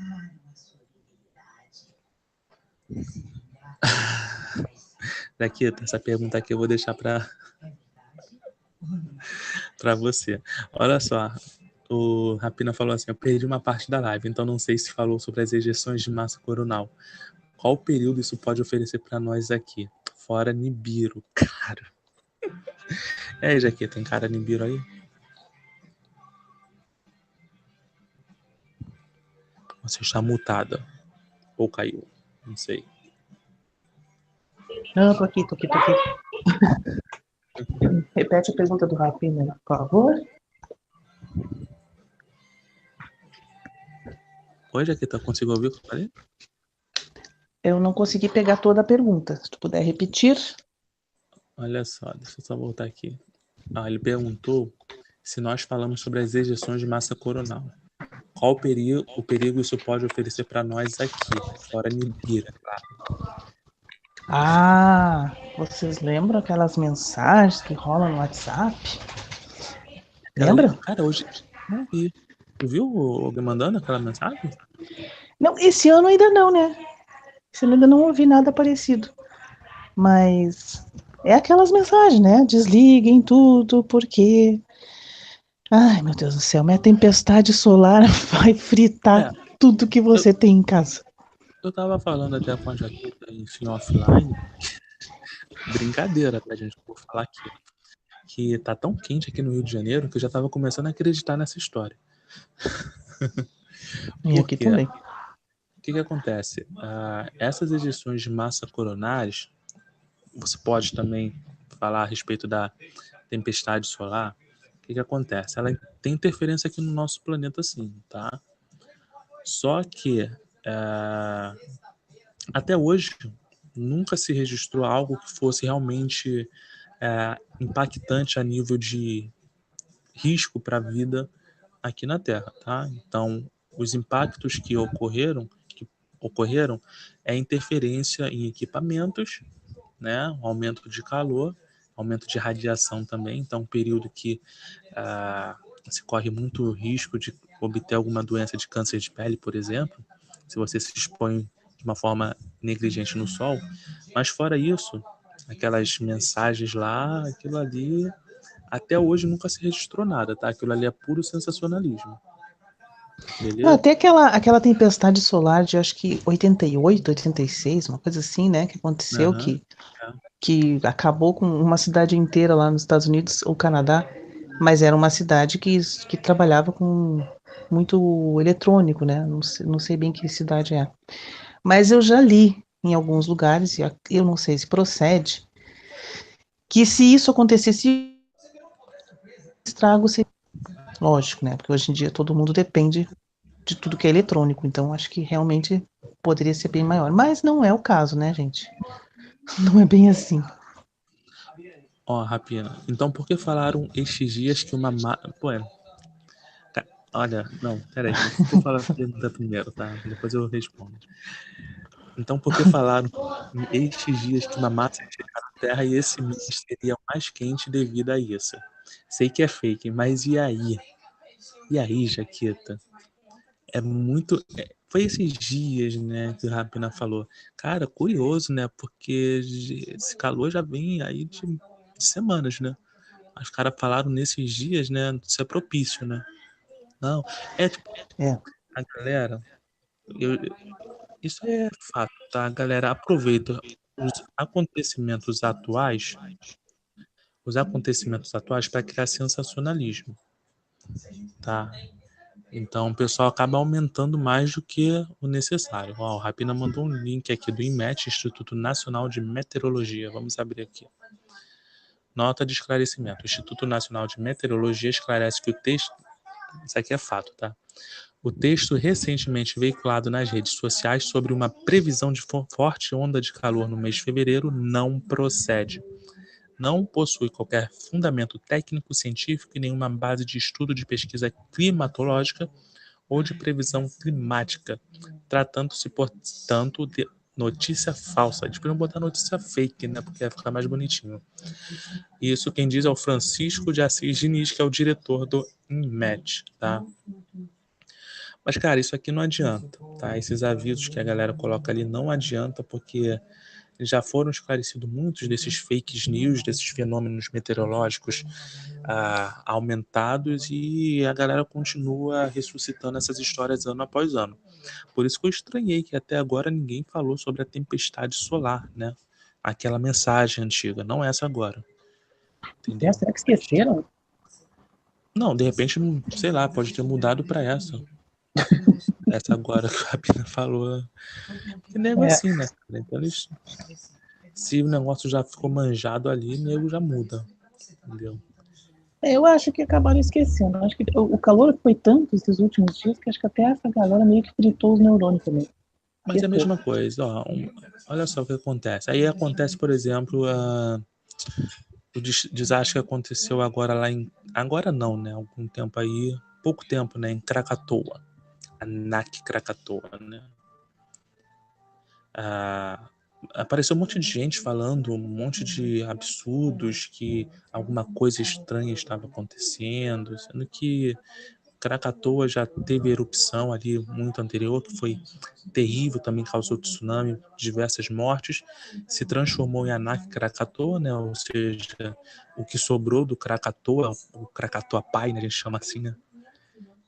Daqui, essa pergunta aqui eu vou deixar para você. Olha só, o Rapina falou assim, eu perdi uma parte da live, então não sei se falou sobre as ejeções de massa coronal. Qual período isso pode oferecer para nós aqui? Fora Nibiru, cara. E aí, Jaqueta, tem cara Nibiru aí? Você está mutada. Ou caiu, não sei. Não, tô aqui. Repete a pergunta do Rapina, por favor. Oi, Jaqueta, conseguiu ouvir o que eu falei? Eu não consegui pegar toda a pergunta. Se tu puder repetir. Olha só, deixa eu só voltar aqui. Ele perguntou se nós falamos sobre as ejeções de massa coronal. Qual o perigo isso pode oferecer para nós aqui, fora Nibiru? Vocês lembram aquelas mensagens que rolam no WhatsApp? Lembra? Cara, hoje não vi. Tu viu alguém mandando aquela mensagem? Não, esse ano ainda não, né? Esse ano ainda não ouvi nada parecido. Mas é aquelas mensagens, né? Desliguem tudo, porque... Ai, meu Deus do céu, minha tempestade solar vai fritar tudo que você tem em casa. Eu tava falando até com a Jaqueta, enfim, offline, brincadeira, tá, gente? Vou falar aqui. Que tá tão quente aqui no Rio de Janeiro que eu já tava começando a acreditar nessa história. E Por aqui quê? também. O que acontece? Essas ejeções de massa coronárias, você pode também falar a respeito da tempestade solar. O que acontece? Ela tem interferência aqui no nosso planeta, sim, tá? Só que até hoje nunca se registrou algo que fosse realmente impactante a nível de risco para a vida aqui na Terra, tá? Então, os impactos que ocorreram é interferência em equipamentos, né? Um aumento de calor, aumento de radiação também. Então, um período que se corre muito risco de obter alguma doença de câncer de pele, por exemplo, se você se expõe de uma forma negligente no sol. Mas fora isso, aquelas mensagens lá, aquilo ali, até hoje nunca se registrou nada, tá? Aquilo ali é puro sensacionalismo. Não, Beleza? até aquela tempestade solar de acho que 88, 86, uma coisa assim, né? Que aconteceu Aham. que acabou com uma cidade inteira lá nos Estados Unidos ou Canadá, mas era uma cidade que trabalhava com muito eletrônico, né? Não sei bem que cidade é. Mas eu já li em alguns lugares, e eu não sei se procede, que se isso acontecesse, estrago seria lógico, né? Porque hoje em dia todo mundo depende de tudo que é eletrônico, então acho que realmente poderia ser bem maior. Mas não é o caso, né, gente? Não é bem assim. Ó, Rapina, então por que falaram estes dias que uma Pô, olha, não, peraí, vou falar a pergunta primeiro, tá? Depois eu respondo. Então por que falaram estes dias que uma massa ia chegar na Terra e esse mês seria o mais quente devido a isso? Sei que é fake, mas e aí? E aí, Jaqueta? É muito. Foi esses dias, né, que o Rapina falou. Cara, curioso, né? Porque esse calor já vem aí de semanas, né? Os caras falaram nesses dias, né? Isso é propício, né? Não, é tipo, É. a galera. eu- isso é fato, tá? A galera aproveita os acontecimentos atuais, os acontecimentos atuais para criar sensacionalismo, tá? Então o pessoal acaba aumentando mais do que o necessário. Ó, o Rapina mandou um link aqui do INMET, Instituto Nacional de Meteorologia. Vamos abrir aqui. Nota de esclarecimento. O Instituto Nacional de Meteorologia esclarece que o texto. Isso aqui é fato, tá? O texto recentemente veiculado nas redes sociais sobre uma previsão de forte onda de calor no mês de fevereiro não procede. Não possui qualquer fundamento técnico, científico e nenhuma base de estudo de pesquisa climatológica ou de previsão climática, tratando-se, portanto, de notícia falsa. Eles podiam botar notícia fake, né? Porque ia ficar mais bonitinho. Isso quem diz é o Francisco de Assis Diniz, que é o diretor do INMET, tá? Mas, cara, isso aqui não adianta, tá? Esses avisos que a galera coloca ali não adianta, porque já foram esclarecidos muitos desses fake news, desses fenômenos meteorológicos aumentados, e a galera continua ressuscitando essas histórias ano após ano. Por isso que eu estranhei que até agora ninguém falou sobre a tempestade solar, né? Aquela mensagem antiga, não essa agora, entendeu? Será que esqueceram? Não, de repente, sei lá, pode ter mudado para essa. Essa agora que o Rapina falou. Que nego É, assim, né, cara? Então eles, se o negócio já ficou manjado ali, nego já muda, entendeu? eu acho que acabaram esquecendo. Acho que o calor foi tanto esses últimos dias que acho que até essa galera meio que fritou os neurônios também. Mas é a Esqueceu. mesma coisa, ó. Olha só o que acontece. Aí acontece, por exemplo, o desastre que aconteceu agora lá em. Agora não, né? Algum tempo aí, pouco tempo, né? Em Krakatoa. Anak Krakatoa, né? Apareceu um monte de gente falando um monte de absurdos, que alguma coisa estranha estava acontecendo, sendo que Krakatoa já teve erupção ali muito anterior, que foi terrível, também causou tsunami, diversas mortes, se transformou em Anak Krakatoa, né? Ou seja, o que sobrou do Krakatoa, o Krakatoa pai, né? A gente chama assim, né?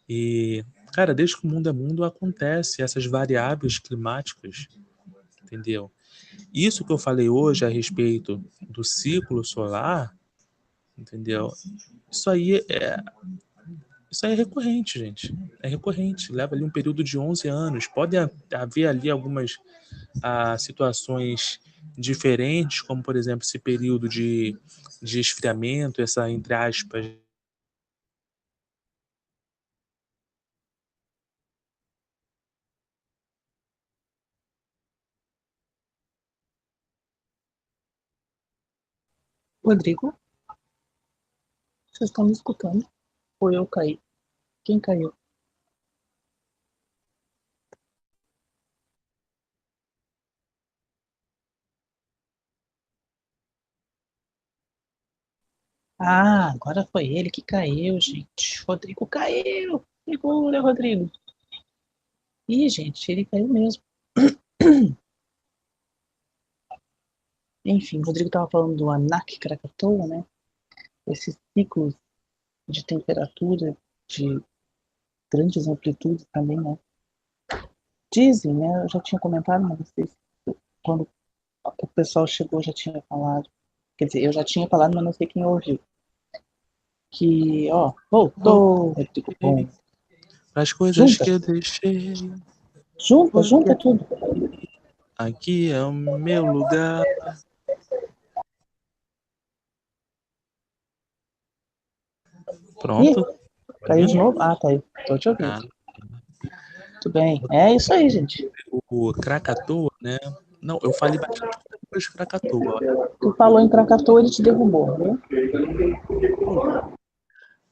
E Cara, desde que o mundo é mundo, acontece essas variáveis climáticas, entendeu? Isso que eu falei hoje a respeito do ciclo solar, entendeu? Isso aí é, isso aí é recorrente, gente. É recorrente. Leva ali um período de 11 anos. Pode haver ali algumas situações diferentes, como, por exemplo, esse período de esfriamento, essa, entre aspas, Rodrigo, vocês estão me escutando? Ou eu caí? Quem caiu? Ah, agora foi ele que caiu, gente. Rodrigo caiu. Segura, Rodrigo. Ih, gente, ele caiu mesmo. Enfim, o Rodrigo estava falando do Anak Krakatoa, né? Esses ciclos de temperatura de grandes amplitudes também, né? Dizem, né? Eu já tinha comentado, mas não sei se quando o pessoal chegou já tinha falado. Quer dizer, eu já tinha falado, mas não sei quem ouviu. Que, ó, voltou, Rodrigo. Bom, as coisas junta, que eu deixei. junta tudo. Aqui é o meu lugar. Ih, Pronto. caiu de novo? Ah, tá aí. Tô te ouvindo. Ah, Tudo bem. É isso aí, gente. o Krakatoa, né? Não, eu falei bastante coisa de Krakatoa. Tu falou em Krakatoa, ele te derrubou, viu?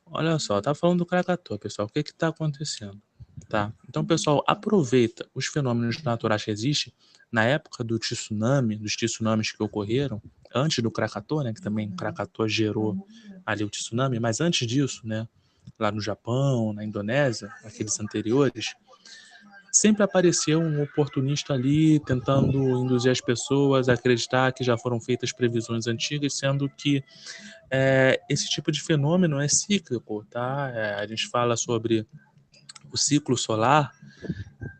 Olha só, tá falando do Krakatoa, pessoal. O que que tá acontecendo? Tá? Então, pessoal, aproveita os fenômenos naturais que existem na época do tsunami, dos tsunamis que ocorreram, antes do Krakatoa, né? Que também Krakatoa gerou ali o tsunami, mas antes disso, né? Lá no Japão, na Indonésia, aqueles anteriores, sempre apareceu um oportunista ali tentando induzir as pessoas a acreditar que já foram feitas previsões antigas, sendo que esse tipo de fenômeno é cíclico, tá? A gente fala sobre o ciclo solar,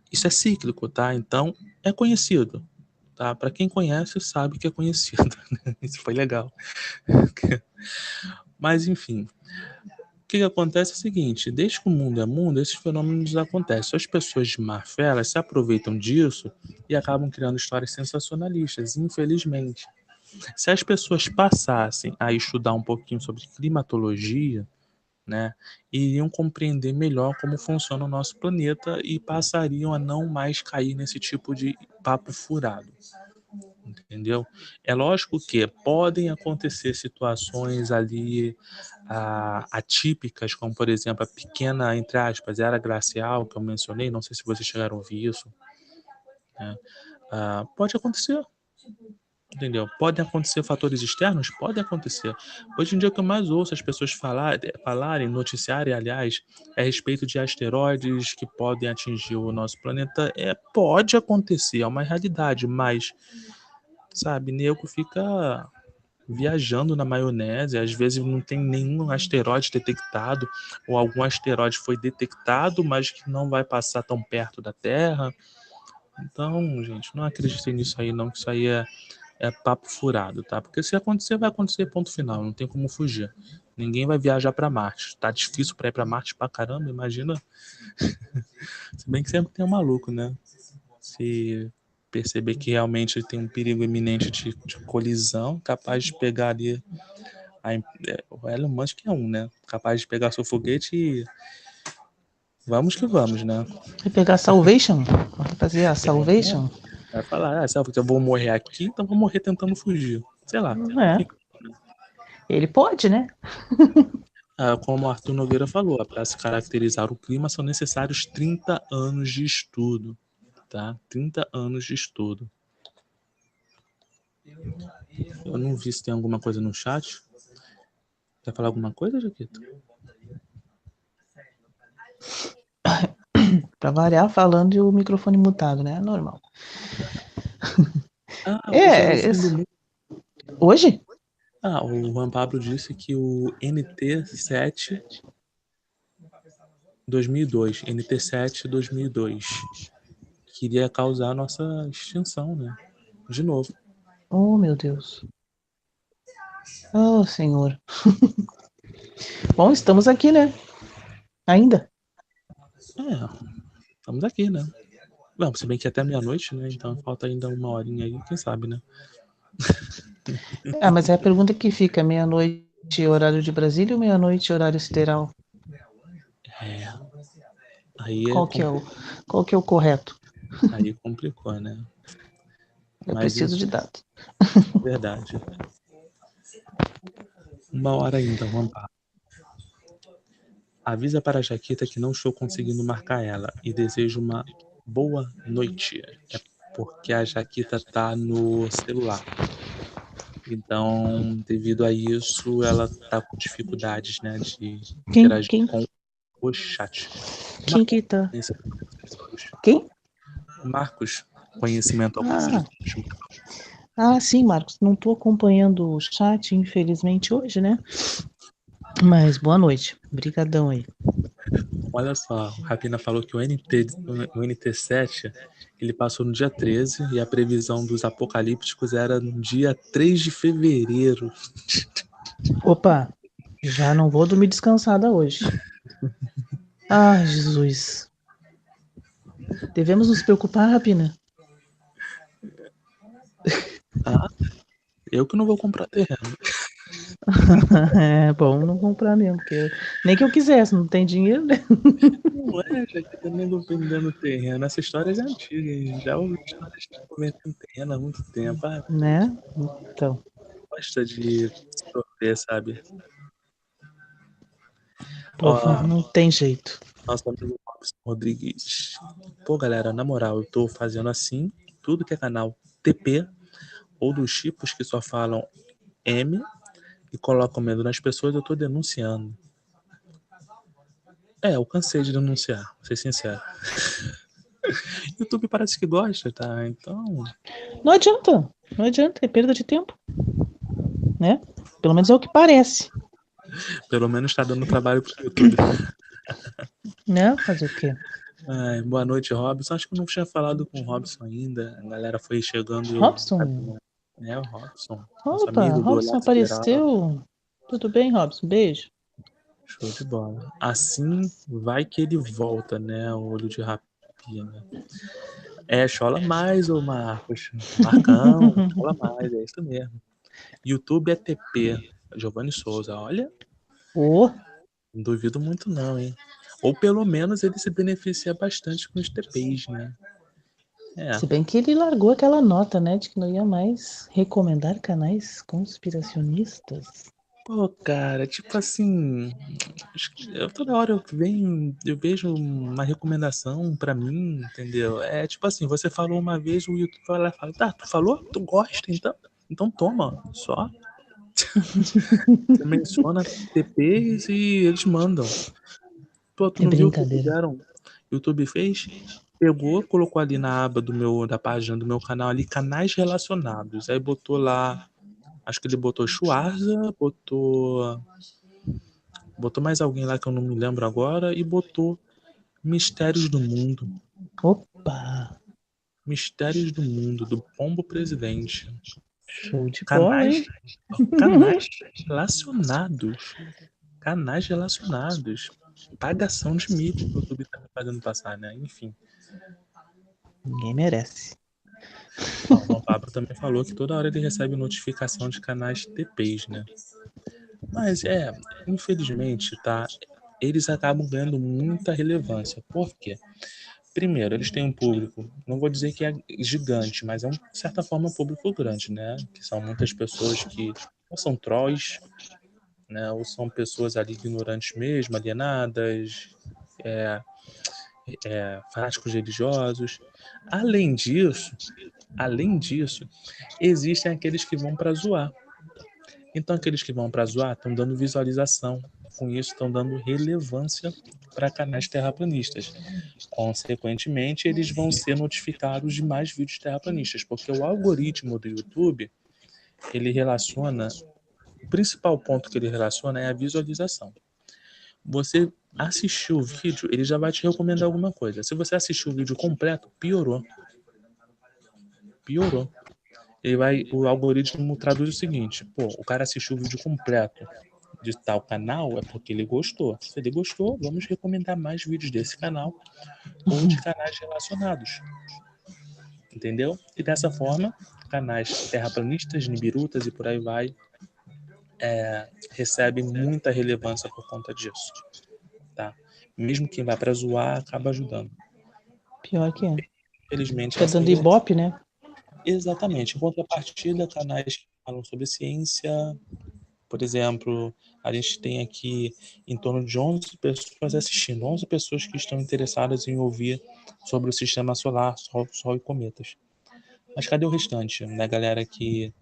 isso é cíclico, tá? Então é conhecido, tá? Para quem conhece sabe que é conhecido. Isso foi legal. Mas enfim, o que acontece é o seguinte: desde que o mundo é mundo, esses fenômenos acontecem. As pessoas de má fé, elas se aproveitam disso e acabam criando histórias sensacionalistas, infelizmente. Se as pessoas passassem a estudar um pouquinho sobre climatologia, né, iriam compreender melhor como funciona o nosso planeta e passariam a não mais cair nesse tipo de papo furado, entendeu? É lógico que podem acontecer situações ali atípicas, como por exemplo a pequena, entre aspas, era glacial que eu mencionei, não sei se vocês chegaram a ouvir isso, né? Pode acontecer, entendeu? Podem acontecer fatores externos? Pode acontecer. Hoje em dia, o que eu mais ouço as pessoas falarem, noticiarem, aliás, é a respeito de asteroides que podem atingir o nosso planeta. Pode acontecer, é uma realidade, mas, sabe, nego fica viajando na maionese, às vezes não tem nenhum asteroide detectado, ou algum asteroide foi detectado, mas que não vai passar tão perto da Terra. Então, gente, não acreditem nisso aí, não, que isso aí é papo furado, tá? Porque se acontecer, vai acontecer, ponto final, não tem como fugir. Ninguém vai viajar para Marte. Tá difícil para ir para Marte pra caramba, imagina. Se bem que sempre tem um maluco, né? Se perceber que realmente tem um perigo iminente de colisão, capaz de pegar ali. O Elon Musk é um, né? Capaz de pegar seu foguete e. Vamos que vamos, né? Vai pegar Salvation? Vai fazer a Salvation? Vai falar, sabe que eu vou morrer aqui, então vou morrer tentando fugir. Sei lá. É. Ele pode, né? Como o Arthur Nogueira falou, para se caracterizar o clima são necessários 30 anos de estudo, tá? 30 anos de estudo. Eu não vi se tem alguma coisa no chat. Quer falar alguma coisa, Jaquito? Pra variar, falando e o microfone mutado, né? Normal. Hoje era o É, fim do mundo. hoje? O Juan Pablo disse que o NT7 2002, NT7 2002. Queria causar a nossa extinção, né? De novo. Oh, meu Deus. Oh, Senhor. Bom, estamos aqui, né? Ainda. Estamos aqui, né? Não, se bem que até meia-noite, né? Então falta ainda uma horinha aí, quem sabe, né? Mas é a pergunta que fica: meia-noite, horário de Brasília ou meia-noite, horário sideral? Aí Qual que é o correto? aí complicou, né? Eu Mas preciso isso de dados. é verdade. Uma hora ainda, vamos lá. Avisa para a Jaquita que não estou conseguindo marcar ela e desejo uma boa noite. É porque a Jaquita tá no celular. Então, devido a isso, ela tá com dificuldades, né, de interagir com o chat. Quem que tá? Quem? Marcos, conhecimento ao Sim, Marcos. Não estou acompanhando o chat, infelizmente, hoje, né? Mas boa noite. Obrigadão aí. Olha só, o Rapina falou que o NT7 ele passou no dia 13 e a previsão dos apocalípticos era no dia 3 de fevereiro. Opa, já não vou dormir descansada hoje. Ai, Jesus. Devemos nos preocupar, Rapina? Eu que não vou comprar terreno. É bom não comprar mesmo, porque nem que eu quisesse, não tem dinheiro, né? Não é, já que tá nego vendendo terreno. Essa história já é antiga, hein? Já ouvi histórias de vendendo terreno há muito tempo. Né? Então. Gosta de sofrer, sabe? Pô, Ó, não tem jeito. nosso amigo Robson Rodrigues. Pô, galera, na moral, eu tô fazendo assim, tudo que é canal TP ou dos tipos que só falam M e colocam medo nas pessoas, eu tô denunciando. Eu cansei de denunciar, vou ser sincero. YouTube parece que gosta, tá? Então. Não adianta. Não adianta, é perda de tempo. Né? Pelo menos é o que parece. Pelo menos tá dando trabalho pro YouTube. Né? Fazer o quê? Boa noite, Robson. Acho que eu não tinha falado com o Robson ainda. A galera foi chegando. Robson? O Robson. Nosso Opa, amigo do Olhar Robson Sideral. apareceu. Tudo bem, Robson? Beijo. Show de bola. Assim vai que ele volta, né? O olho de rapina. Chola mais, ô Marcos. Marcão, chola mais, é isso mesmo. YouTube é TP. Giovanni Souza, olha. Oh. Não duvido muito não, hein? Ou pelo menos ele se beneficia bastante com os TPs, né? Se bem que ele largou aquela nota, né, de que não ia mais recomendar canais conspiracionistas. Pô, cara, tipo assim, toda hora eu vejo uma recomendação pra mim, entendeu? É tipo assim, você falou uma vez, o YouTube vai lá e fala, tá, tu falou? Tu gosta? Então toma, só. Você menciona TPs e eles mandam. Pô, tu É não viu o que brincadeira. fizeram? O YouTube fez? Pegou, colocou ali na aba da página do meu canal ali, canais relacionados. Aí botou lá, acho que ele botou Schwarza, botou mais alguém lá que eu não me lembro agora e botou Mistérios do Mundo. Opa! Mistérios do Mundo, do Pombo Presidente. Show de bola, Canais, hein? canais relacionados. Canais relacionados. Pagação de mico que o YouTube tá me fazendo passar, né? Enfim. Ninguém merece. Ó, o João Pablo também falou que toda hora ele recebe notificação de canais TPs, né? Mas infelizmente, tá? Eles acabam ganhando muita relevância. Por quê? Primeiro, eles têm um público, não vou dizer que é gigante, mas é, de certa forma, um público grande, né? Que são muitas pessoas que ou são trolls, né? Ou são pessoas ali ignorantes mesmo, alienadas, fanáticos religiosos. Além disso, existem aqueles que vão para zoar. Então, aqueles que vão para zoar estão dando visualização. Com isso, estão dando relevância para canais terraplanistas. Consequentemente, eles vão ser notificados de mais vídeos terraplanistas, porque o algoritmo do YouTube, ele relaciona, o principal ponto que ele relaciona é a visualização. Você assistiu o vídeo, ele já vai te recomendar alguma coisa. Se você assistiu o vídeo completo, piorou. O algoritmo traduz o seguinte: pô, o cara assistiu o vídeo completo de tal canal é porque ele gostou. Se ele gostou, vamos recomendar mais vídeos desse canal ou de canais relacionados. Entendeu? E dessa forma, canais terraplanistas, nibirutas e por aí vai, recebem muita relevância por conta disso. Tá? Mesmo quem vai para zoar acaba ajudando. Pior que é. Infelizmente, Fica essa dando aí é. ibope, né? Exatamente. Em contrapartida, canais que falam sobre ciência, por exemplo, a gente tem aqui em torno de 11 pessoas assistindo, 11 pessoas que estão interessadas em ouvir sobre o sistema solar, Sol e cometas. Mas cadê o restante, né, galera que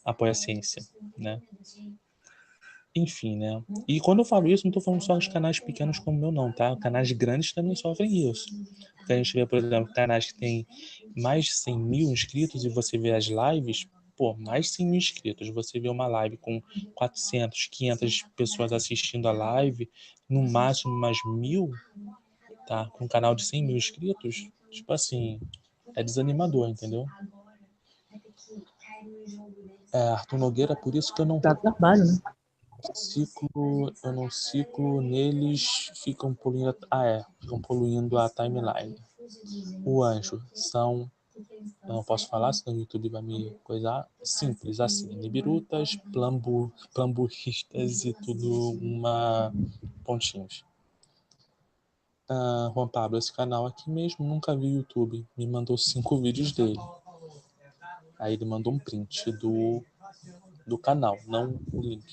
apoia a ciência, né? Enfim, né? E quando eu falo isso, não estou falando só dos canais pequenos como o meu, não, tá? Canais grandes também sofrem isso. Porque a gente vê, por exemplo, canais que tem mais de 100 mil inscritos e você vê as lives, pô, mais de 100 mil inscritos. Você vê uma live com 400, 500 pessoas assistindo a live, no máximo mais 1.000, tá? Com um canal de 100 mil inscritos, tipo assim, é desanimador, entendeu? Arthur Nogueira, por isso que eu não Dá trabalho, né? ciclo neles, ficam poluindo a timeline. O anjo são, eu não posso falar, senão o YouTube vai me coisar, simples assim, nibirutas, plamburistas e tudo uma pontinhos. Juan Pablo, esse canal aqui mesmo, nunca vi o YouTube, me mandou 5 vídeos dele. Aí ele mandou um print do canal, não o link.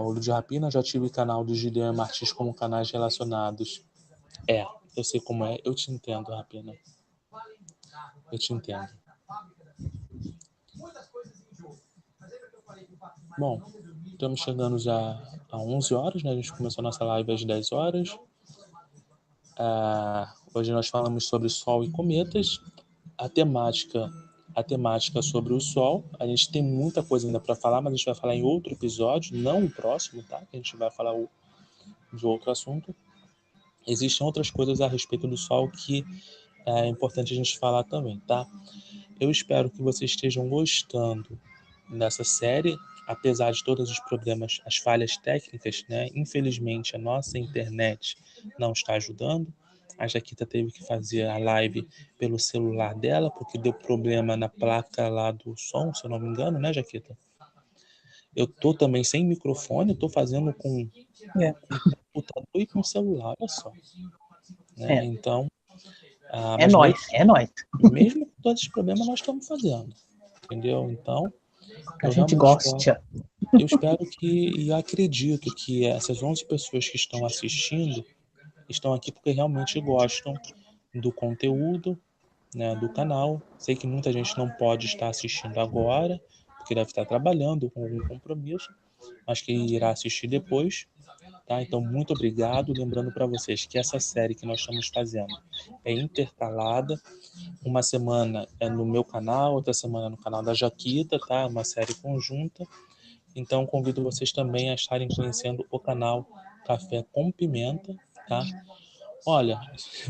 Olho de Rapina, já tive canal do Julian Martins como canais relacionados. Eu sei como é, eu te entendo, Rapina. Eu te entendo. Bom, estamos chegando já a 11 horas, né? A gente começou a nossa live às 10 horas. Hoje nós falamos sobre Sol e cometas. A temática sobre o Sol. A gente tem muita coisa ainda para falar, mas a gente vai falar em outro episódio, não o próximo, tá? A gente vai falar de outro assunto. Existem outras coisas a respeito do Sol que é importante a gente falar também, tá? Eu espero que vocês estejam gostando dessa série, apesar de todos os problemas, as falhas técnicas, né? Infelizmente, a nossa internet não está ajudando. A Jaquita teve que fazer a live pelo celular dela, porque deu problema na placa lá do som, se eu não me engano, né, Jaquita? Eu tô também sem microfone, eu tô fazendo com computador e com celular, olha só. Né? Então, É nóis. mesmo com todos esses problemas, nós estamos fazendo. Entendeu? Então, a gente gosta. Eu espero e acredito que essas 11 pessoas que estão assistindo estão aqui porque realmente gostam do conteúdo, né, do canal. Sei que muita gente não pode estar assistindo agora, porque deve estar trabalhando com algum compromisso, mas que irá assistir depois. Tá? Então, muito obrigado. Lembrando para vocês que essa série que nós estamos fazendo é intercalada. Uma semana é no meu canal, outra semana no canal da Jaquita, tá? Uma série conjunta. Então, convido vocês também a estarem conhecendo o canal Café com Pimenta, tá? Olha,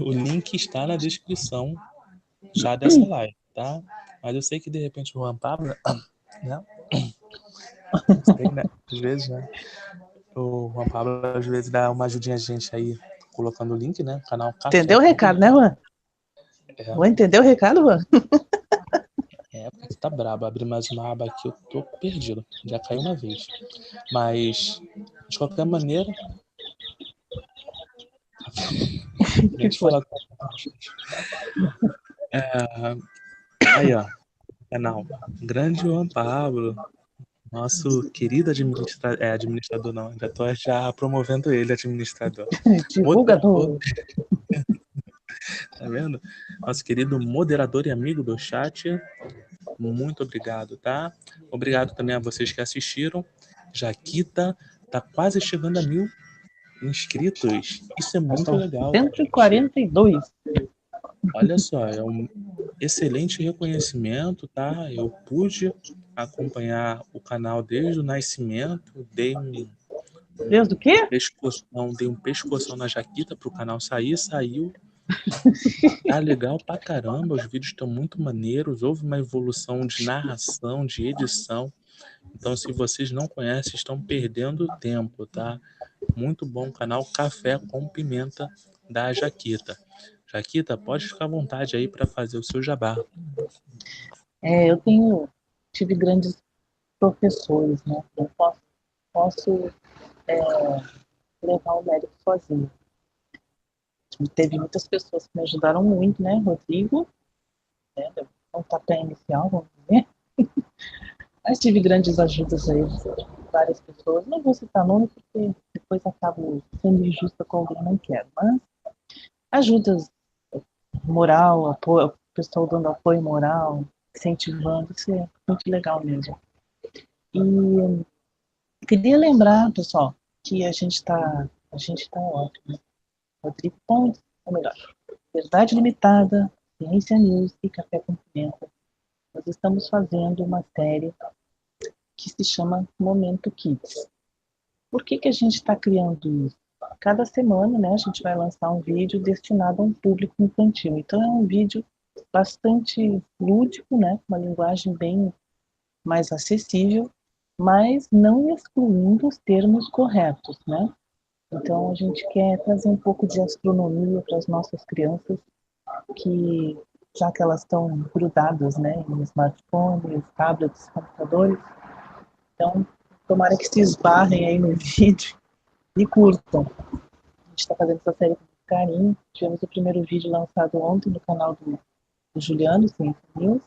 o link está na descrição já dessa live, tá? Mas eu sei que, de repente, o Juan Pablo, né? Sei, né? Às vezes, né? O Juan Pablo, às vezes, dá uma ajudinha a gente aí, colocando o link, né? Canal Café. Entendeu o recado, né, Juan? Juan, entendeu o recado, Juan? Porque tu tá brabo. Abrir mais uma aba aqui, eu tô perdido. Já caiu uma vez. Mas, de qualquer maneira... Deixa eu falar. Aí, ó. Canal Grande Juan Pablo. Nosso querido administrador, não. Ainda tô já promovendo ele, administrador. Divulgador. Tá vendo? Nosso querido moderador e amigo do chat. Muito obrigado, tá? Obrigado também a vocês que assistiram. Jaquita tá quase chegando a 1.000 inscritos. Isso é muito legal. 142. Olha só, é um excelente reconhecimento, tá? Eu pude acompanhar o canal desde o nascimento, dei Deus do quê? Pescoção, dei um pescoção na Jaquita pro canal sair, saiu. Tá legal pra caramba, os vídeos estão muito maneiros, houve uma evolução de narração, de edição. Então, se vocês não conhecem, estão perdendo tempo, tá? Muito bom o canal Café com Pimenta da Jaquita. Jaquita, pode ficar à vontade aí para fazer o seu jabá. Eu tive grandes professores, né? Eu posso levar o mérito sozinho. Teve muitas pessoas que me ajudaram muito, né? Rodrigo, né? Deu um pontapé inicial, vamos dizer. Mas tive grandes ajudas aí de várias pessoas. Não vou citar nome porque depois acabo sendo injusta com alguém, não quero. Mas ajudas moral, apoio, o pessoal dando apoio moral, incentivando, isso é muito legal mesmo. E queria lembrar, pessoal, que a gente tá ótimo. Rodrigo Pontes, ou melhor, Verdade Limitada, Ciência News e Café com Pimenta. Nós estamos fazendo uma série que se chama Momento Kids. Por que a gente está criando isso? Cada semana, né, a gente vai lançar um vídeo destinado a um público infantil. Então é um vídeo bastante lúdico, né, uma linguagem bem mais acessível, mas não excluindo os termos corretos, né? Então a gente quer trazer um pouco de astronomia para as nossas crianças, que já que elas estão grudadas, né, em smartphones, tablets, computadores, então tomara que se esbarrem aí no vídeo e curtam. A gente está fazendo essa série com carinho. Tivemos o primeiro vídeo lançado ontem no canal do Juliano, Ciência News.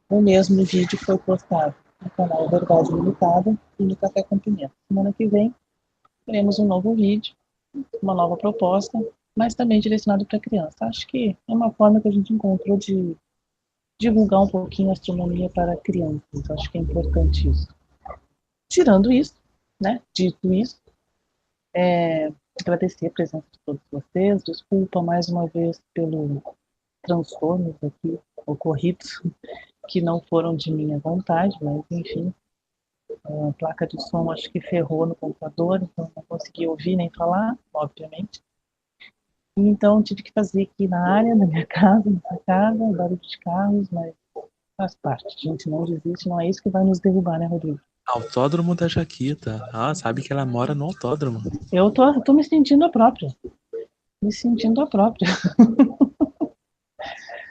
O mesmo vídeo foi postado no canal Verdade Limitada e no Café com Pimenta. Semana que vem teremos um novo vídeo, uma nova proposta, mas também direcionado para criança. Acho que é uma forma que a gente encontrou de divulgar um pouquinho a astronomia para crianças. Acho que é importante isso. Tirando isso, né? Dito isso, agradecer a presença de todos vocês. Desculpa mais uma vez pelo transtornos aqui ocorridos que não foram de minha vontade, mas enfim, a placa de som acho que ferrou no computador, então não consegui ouvir nem falar, obviamente. Então tive que fazer aqui na área da minha casa, na sacada, barulho de carros, mas faz parte. A gente não desiste, não é isso que vai nos derrubar, né, Rodrigo? Autódromo da Jaquita. Ah, sabe que ela mora no autódromo. Eu tô me sentindo a própria. Me sentindo a própria.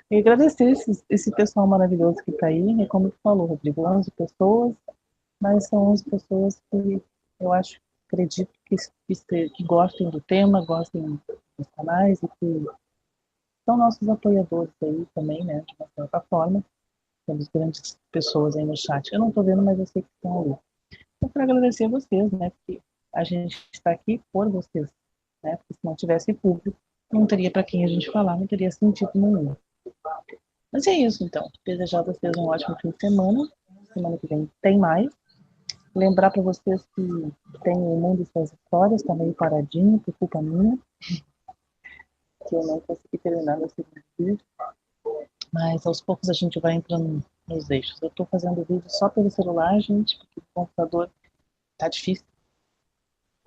E agradecer esse pessoal maravilhoso que está aí, né? Como tu falou, Rodrigo, 11 pessoas, mas são 11 pessoas que eu acho, acredito que gostem do tema, gostem dos canais e que são nossos apoiadores aí também, né? De uma certa forma. Temos grandes pessoas aí no chat. Eu não estou vendo, mas eu sei que estão ali. Eu quero agradecer a vocês, né? Porque a gente está aqui por vocês, né? Porque se não tivesse público, não teria para quem a gente falar, não teria sentido nenhum. Mas é isso, então. Desejar a vocês um ótimo fim de semana. Semana que vem tem mais. Lembrar para vocês que tem o Mundo das Histórias, está meio paradinho, por culpa minha, que eu não consegui terminar meu segundo vídeo. Mas aos poucos a gente vai entrando nos eixos. Eu estou fazendo vídeo só pelo celular, gente, porque o computador tá difícil.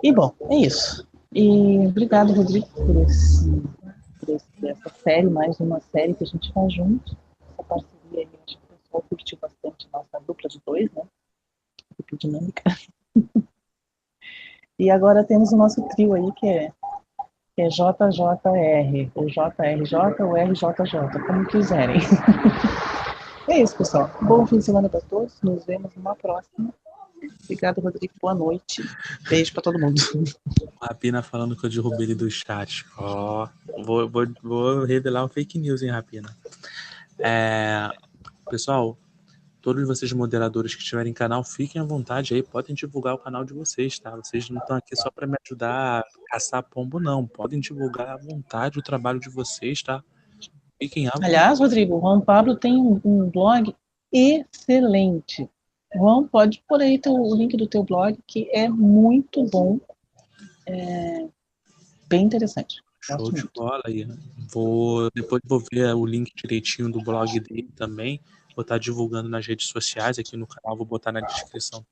E bom, é isso. E obrigado, Rodrigo, por essa série, mais uma série que a gente faz junto. Essa parceria aí, acho que o pessoal curtiu bastante a nossa dupla de dois, né? Dupla dinâmica. E agora temos o nosso trio aí, que é JJR, ou JRJ ou RJJ, como quiserem. É isso, pessoal. Bom fim de semana para todos. Nos vemos numa próxima. Obrigado, Rodrigo. Boa noite. Beijo para todo mundo. A Rapina falando que eu derrubei ele do chat. Ó, vou revelar um fake news, hein, Rapina. Pessoal, todos vocês moderadores que tiverem canal, fiquem à vontade aí, podem divulgar o canal de vocês, tá? Vocês não estão aqui só para me ajudar a caçar pombo, não. Podem divulgar à vontade o trabalho de vocês, tá? Fiquem à vontade. Aliás, Rodrigo, o Juan Pablo tem um blog excelente. Juan, pode pôr aí o link do teu blog, que é muito bom. Bem interessante. Show de bola aí. Depois vou ver o link direitinho do blog dele também. Vou estar divulgando nas redes sociais aqui no canal, vou botar na descrição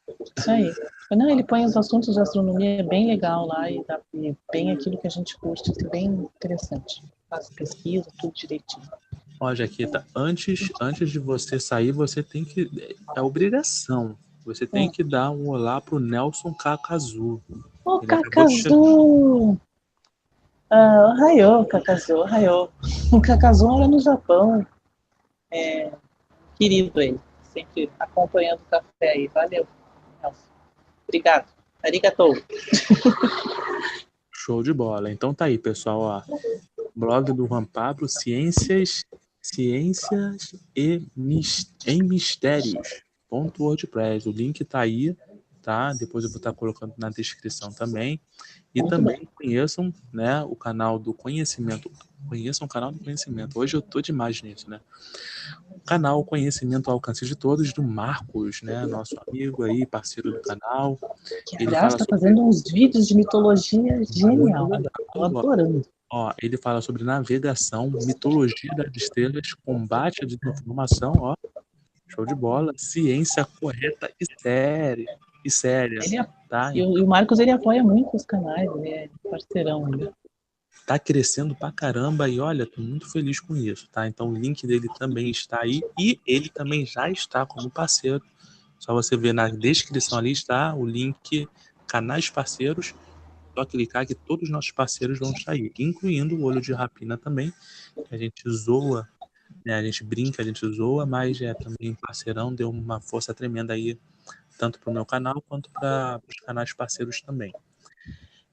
também. Isso aí. Não, ele põe os assuntos de astronomia bem legal lá e dá bem aquilo que a gente curte, assim, bem interessante. Faz pesquisa, tudo direitinho. Ó, Jaquita, antes de você sair, você tem que. É obrigação. Você tem que dar um olá pro Nelson Kakazu. Ô, Ele acabou de chegar. Kakazu! Ah, Ohayô, Kakazu, Ohayô. O Kakazu mora no Japão. Querido ele. Sempre acompanhando o café aí. Valeu, Nelson. Obrigado. Arigatou. Show de bola. Então tá aí, pessoal. Ó, blog do Juan Pablo, Ciências em Mistérios. .wordpress. O link tá aí, tá? Depois eu vou estar colocando na descrição também. E Muito também bem. conheçam, né, o canal do Conhecimento. Conheçam o canal do Conhecimento. Hoje eu tô demais nisso, né? O canal Conhecimento ao Alcance de Todos, do Marcos, né? Nosso amigo aí, parceiro do canal. Que, Ele aliás, fala está sobre fazendo uns vídeos de mitologia muito genial. legal. Tô adorando. Ó, ele fala sobre navegação, mitologia das estrelas, combate à desinformação, ó, show de bola, ciência correta e séria, Ele, tá? e o Marcos, ele apoia muito os canais, ele é parceirão ali. Tá crescendo pra caramba e olha, tô muito feliz com isso, tá? Então o link dele também está aí e ele também já está como parceiro. Só você ver na descrição ali está o link canais parceiros. Só clicar que todos os nossos parceiros vão estar aí, incluindo o Olho de Rapina também, que a gente zoa, né? A gente brinca, a gente zoa, mas é também parceirão, deu uma força tremenda aí, tanto para o meu canal quanto para os canais parceiros também.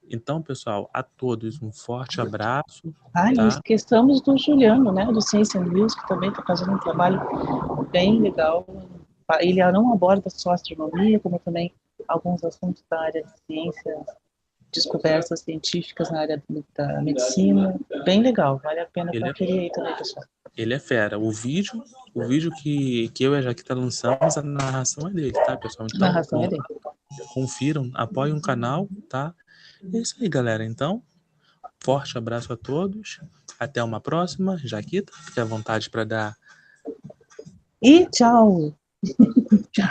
Então, pessoal, a todos um forte abraço, Ah, e tá? esqueçamos do Juliano, né, do Ciência News, que também está fazendo um trabalho bem legal. Ele não aborda só astronomia, como também alguns assuntos da área de ciências, descobertas científicas na área da medicina. Bem legal, vale a pena Ele é, conferir aí também, pessoal. ele é fera. O vídeo que eu e a Jaquita lançamos, a narração é dele, tá, pessoal? A Então, narração é dele. confiram, apoiem o canal, tá? É isso aí, galera. Então, forte abraço a todos. Até uma próxima. Jaquita, fique à vontade para dar E tchau! tchau.